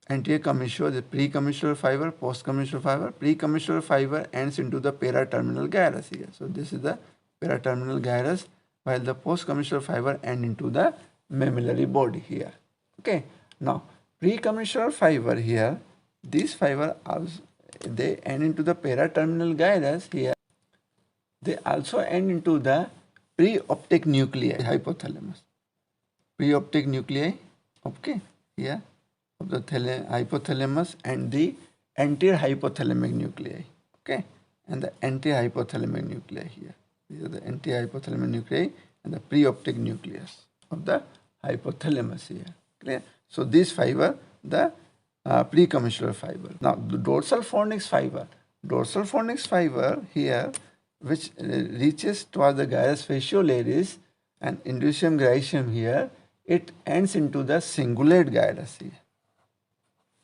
anterior commissure, the pre-commissural fiber, post-commissural fiber. Pre-commissural fiber ends into the paraterminal gyrus here. So this is the paraterminal gyrus, while the post-commissural fiber end into the mammillary body here. Okay. Now, pre-commissural fiber here, these fiber also, they end into the paraterminal gyrus here. They also end into the pre-optic nuclei, hypothalamus. Pre-optic nuclei, okay, here of the hypothalamus and the anterior hypothalamic nuclei, okay, and the anterior hypothalamic nuclei here. These are the anterior hypothalamic nuclei and the pre-optic nucleus of the hypothalamus here. Clear? So this fiber, the pre-commissural fiber. Now the dorsal fornix fiber here, which reaches towards the gyrus faciolaris and indusium graecium here, it ends into the cingulate gyrus here.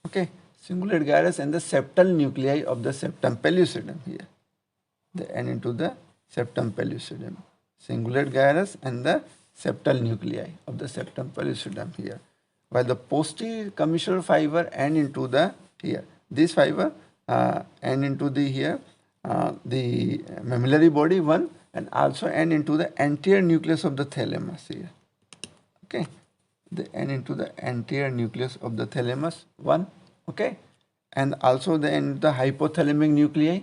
Okay, cingulate gyrus and the septal nuclei of the septum pellucidum here. They end into the septum pellucidum. Cingulate gyrus and the septal nuclei of the septum pellucidum here. While the posterior commissural fiber end into the here. This fiber end into the here the mammillary body one, and also end into the anterior nucleus of the thalamus here. Okay, they end into the anterior nucleus of the thalamus one. Okay, and also they end the hypothalamic nuclei.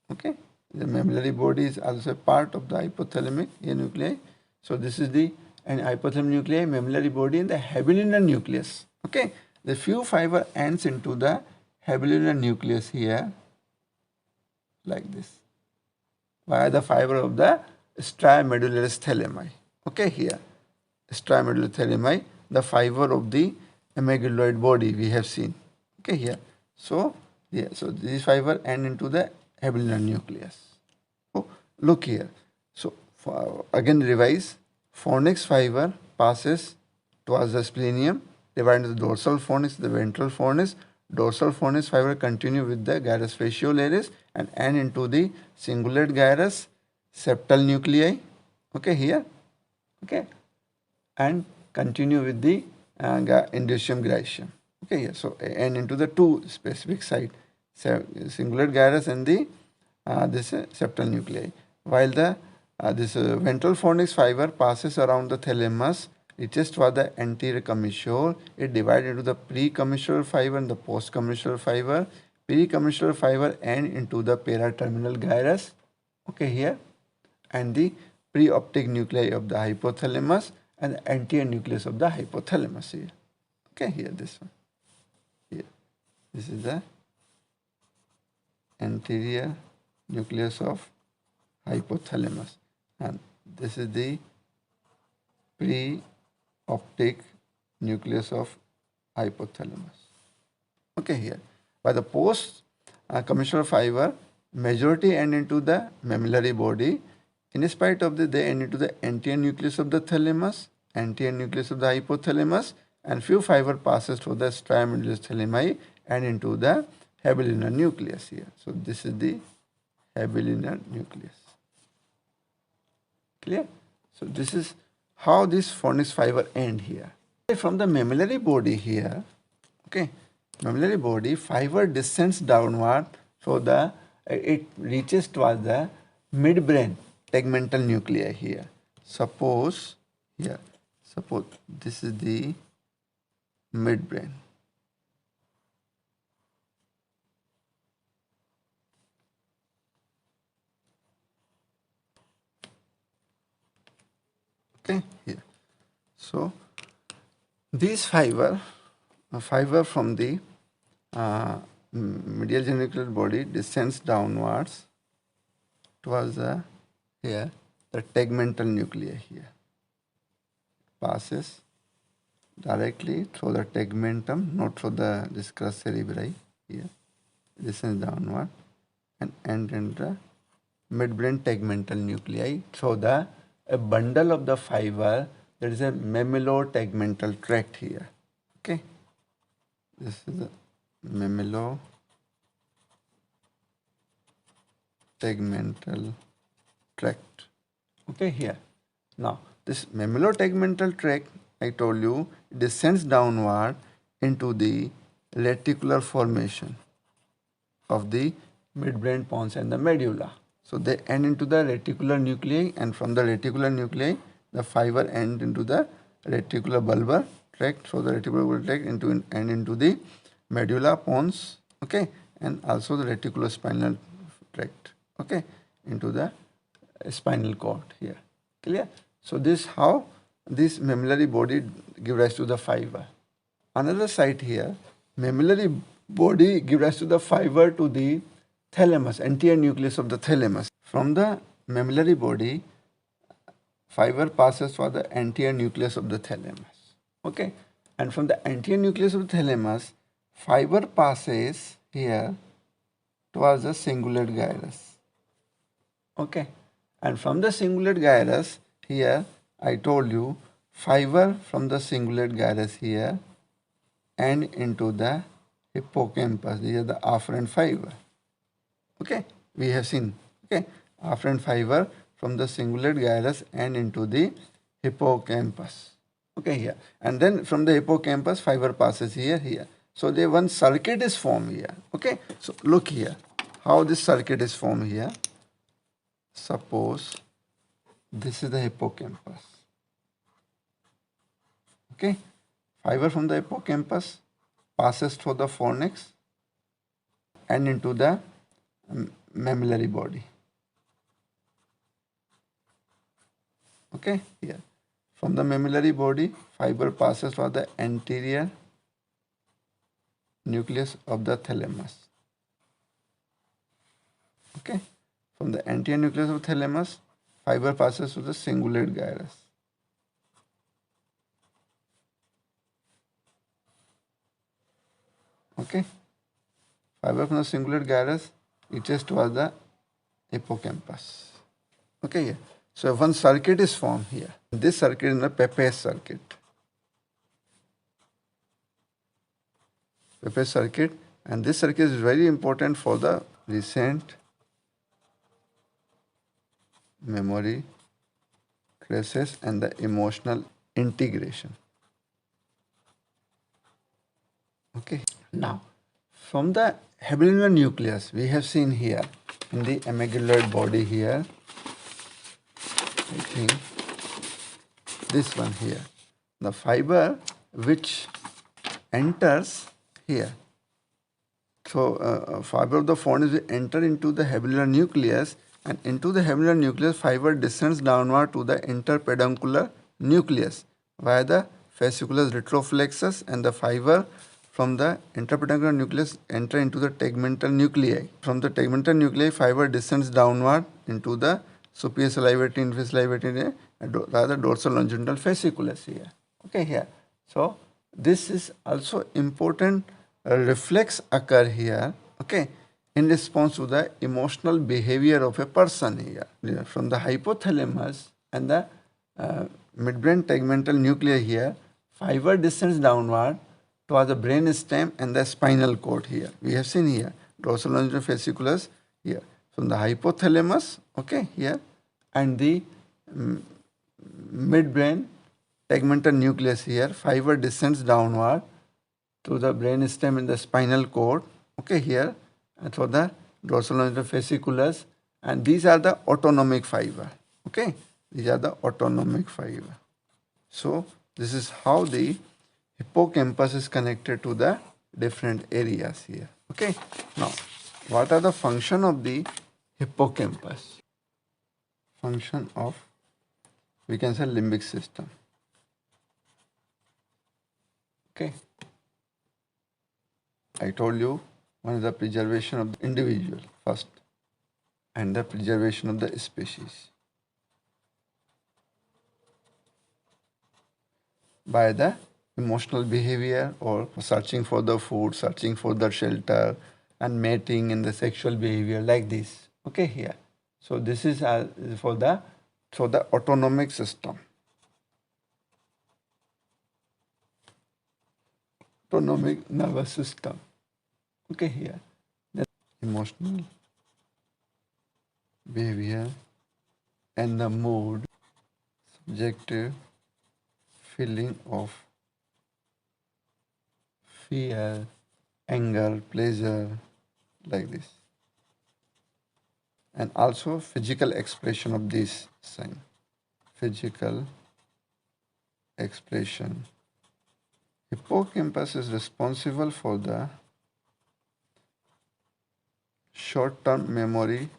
Okay, the mammillary body is also part of the hypothalamic nuclei. So this is the and hypothalamus nuclei, mammillary body, and the habelunar nucleus. Okay, the few fiber ends into the habelunar nucleus here, like this, via the fiber of the striamedullaris thalami. Okay, here, striamedullaris thalami, the fiber of the amygdaloid body we have seen. Okay, here. So, yeah, so this fiber end into the habelunar nucleus. So, look here. So, again revise. Fornix fiber passes towards the splenium, divided into the dorsal fornix, the ventral fornix. Dorsal fornix fiber continue with the gyrus faciolaris and end into the cingulate gyrus, septal nuclei. Okay, here. Okay, and continue with the inducium graecium. Okay, here. So end into the two specific site, cingulate gyrus and the this septal nuclei. While the this ventral fornix fiber passes around the thalamus, reaches for the anterior commissure. It divides into the pre-commissural fiber and the post-commissural fiber. Pre-commissural fiber end into the paraterminal gyrus. Okay, here, and the preoptic nuclei of the hypothalamus and the anterior nucleus of the hypothalamus here. Okay, here, this one. Here, this is the anterior nucleus of hypothalamus, and this is the pre-optic nucleus of hypothalamus. Okay, here. By the post-commissural fiber, majority end into the mammillary body. In spite of this, they end into the anterior nucleus of the thalamus, anterior nucleus of the hypothalamus, and few fiber passes through the striamedullaris thalami and into the habelunar nucleus here. So this is the habelunar nucleus. Clear? So this is how this fornix fiber end here. From the mammillary body here, okay, mammillary body fiber descends downward, so the it reaches towards the midbrain tegmental nuclei here. Suppose here, suppose this is the midbrain. Okay, here. So this fiber from the medial genicular body descends downwards towards the here the tegmental nuclei here. Passes directly through the tegmentum, not through the discus cerebri here. Descends downward and end in the midbrain tegmental nuclei through the a bundle of the fiber. There is a mammulo-tegmental tract here. Okay, this is the mammulo-tegmental tract. Okay, here. Now, this mammulo-tegmental tract, I told you, descends downward into the reticular formation of the midbrain pons and the medulla. So they end into the reticular nuclei, and from the reticular nuclei, the fiber end into the reticular bulbar tract. So the reticular bulbar tract into the medulla pons, okay, and also the reticulospinal tract, okay, into the spinal cord here. Clear? So this how this mammillary body give rise to the fiber. Another site here, mammillary body give rise to the fiber to the thalamus, anterior nucleus of the thalamus. From the mammillary body, fiber passes for the anterior nucleus of the thalamus. Okay, and from the anterior nucleus of the thalamus, fiber passes here towards the cingulate gyrus. Okay, and from the cingulate gyrus here, I told you fiber from the cingulate gyrus here and into the hippocampus. These are the afferent fiber. Okay, we have seen. Okay, afferent fiber from the cingulate gyrus and into the hippocampus. Okay, here, and then from the hippocampus, fiber passes here. So the one circuit is formed here. Okay, so look here, how this circuit is formed here. Suppose this is the hippocampus. Okay, fiber from the hippocampus passes through the fornix and into the mammillary body. Okay, here From the mammillary body, fiber passes for the anterior nucleus of the thalamus. Okay. From the anterior nucleus of thalamus, fiber passes to the cingulate gyrus. Okay. Fiber from the cingulate gyrus reaches towards the hippocampus. Okay. Yeah. So one circuit is formed here. This circuit is the Pepys circuit. Pepys circuit, and this circuit is very important for the recent memory, traces, and the emotional integration. Okay. Now, from the habenular nucleus, we have seen here in the amygdaloid body here, I think this one here, the fiber which enters here. So, fiber of the Fornix will enter into the habenular nucleus, and into the habenular nucleus, fiber descends downward to the interpeduncular nucleus via the fasciculus retroflexus, and the fiber from the interpeduncular nucleus enter into the tegmental nuclei. From the tegmental nuclei, fiber descends downward into the superior salivary, inferior salivary, rather dorsal longitudinal fasciculus here. Okay, here. So, this is also important. Reflex occur here, okay, in response to the emotional behavior of a person here. From the hypothalamus and the midbrain tegmental nuclei here, fiber descends downward towards the brain stem and the spinal cord here. We have seen here, dorsal longitudinal fasciculus here. From the hypothalamus, okay, here, and the midbrain tegmental nucleus here, fiber descends downward to the brain stem in the spinal cord, okay, here, and for the dorsal longitudinal fasciculus, and these are the autonomic fiber, okay, these are the autonomic fiber. So, this is how the hippocampus is connected to the different areas here, okay. Now, what are the function of the hippocampus? Function of, we can say, limbic system, okay. I told you one is the preservation of the individual first and the preservation of the species by the emotional behavior or searching for the food, searching for the shelter, and mating and the sexual behavior like this. Okay, here. So this is for the autonomic system. Autonomic nervous system. Okay, here. Then emotional behavior and the mood, subjective feeling of fear, anger, pleasure, like this. And also physical expression of this sign. Physical expression. Hippocampus is responsible for the short-term memory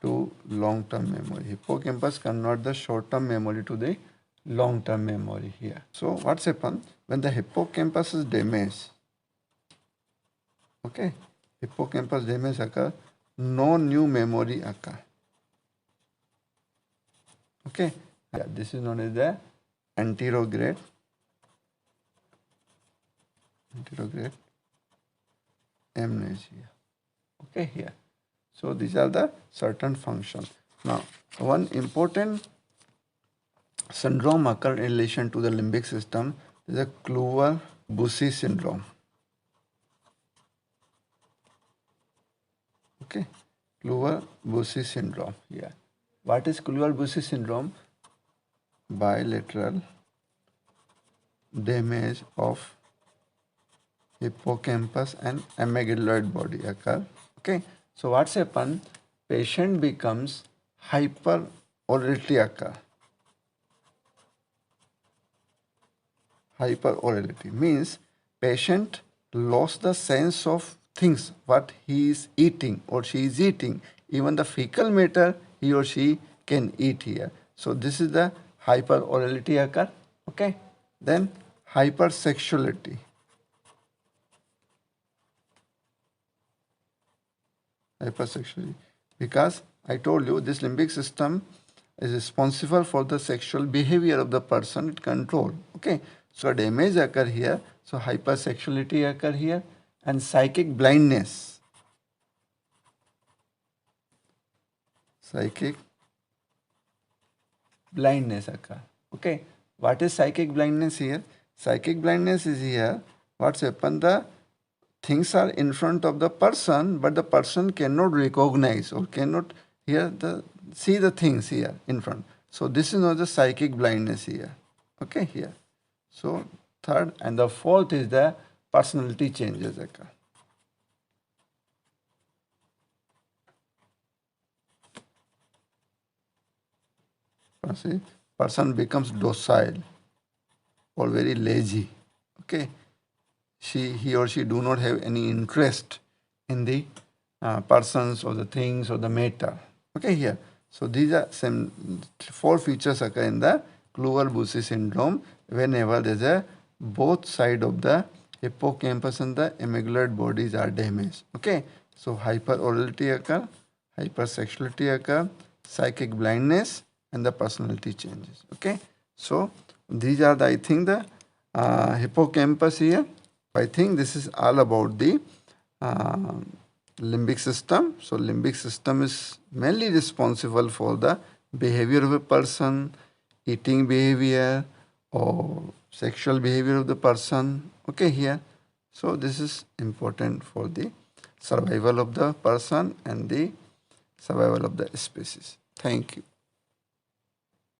to long-term memory. Hippocampus convert the short-term memory to the long-term memory here. So what's happened when the hippocampus is damaged? Okay, hippocampus damage occur, no new memory occur. Okay, yeah, this is known as the anterograde amnesia. Okay, here. So these are the certain functions. Now, one important syndrome occur in relation to the limbic system is a Kluver-Bucy syndrome. Okay, Kluver-Bucy syndrome. Yeah. What is Kluver-Bucy syndrome? Bilateral damage of hippocampus and amygdaloid body occur. Okay. So what's happened? Patient becomes hyperorality occur. Hyperorality means patient lost the sense of things what he is eating or she is eating. Even the fecal matter he or she can eat here. So this is the hyperorality occur. Okay. Then hypersexuality. Hypersexuality. Because I told you this limbic system is responsible for the sexual behavior of the person it control. Okay. So damage occur here. So hypersexuality occur here and psychic blindness. Psychic blindness occur. Okay. What is psychic blindness here? Psychic blindness is here. What's happened? The things are in front of the person, but the person cannot recognize or cannot see the things here in front. So this is not the psychic blindness here. Okay, here. So third and the fourth is the personality changes occur. See, person becomes docile or very lazy. Okay, he or she do not have any interest in the persons or the things or the matter. Okay, here. So these are some 4 features occur in the Kluver-Bucy syndrome whenever there is a both side of the hippocampus and the amygdaloid bodies are damaged. Okay, so hyperorality occur, hypersexuality occur, psychic blindness, and the personality changes. Okay, so these are the, I think, the hippocampus here. I think this is all about the limbic system. So limbic system is mainly responsible for the behavior of a person, eating behavior or sexual behavior of the person. Okay, here. So this is important for the survival of the person and the survival of the species. Thank you.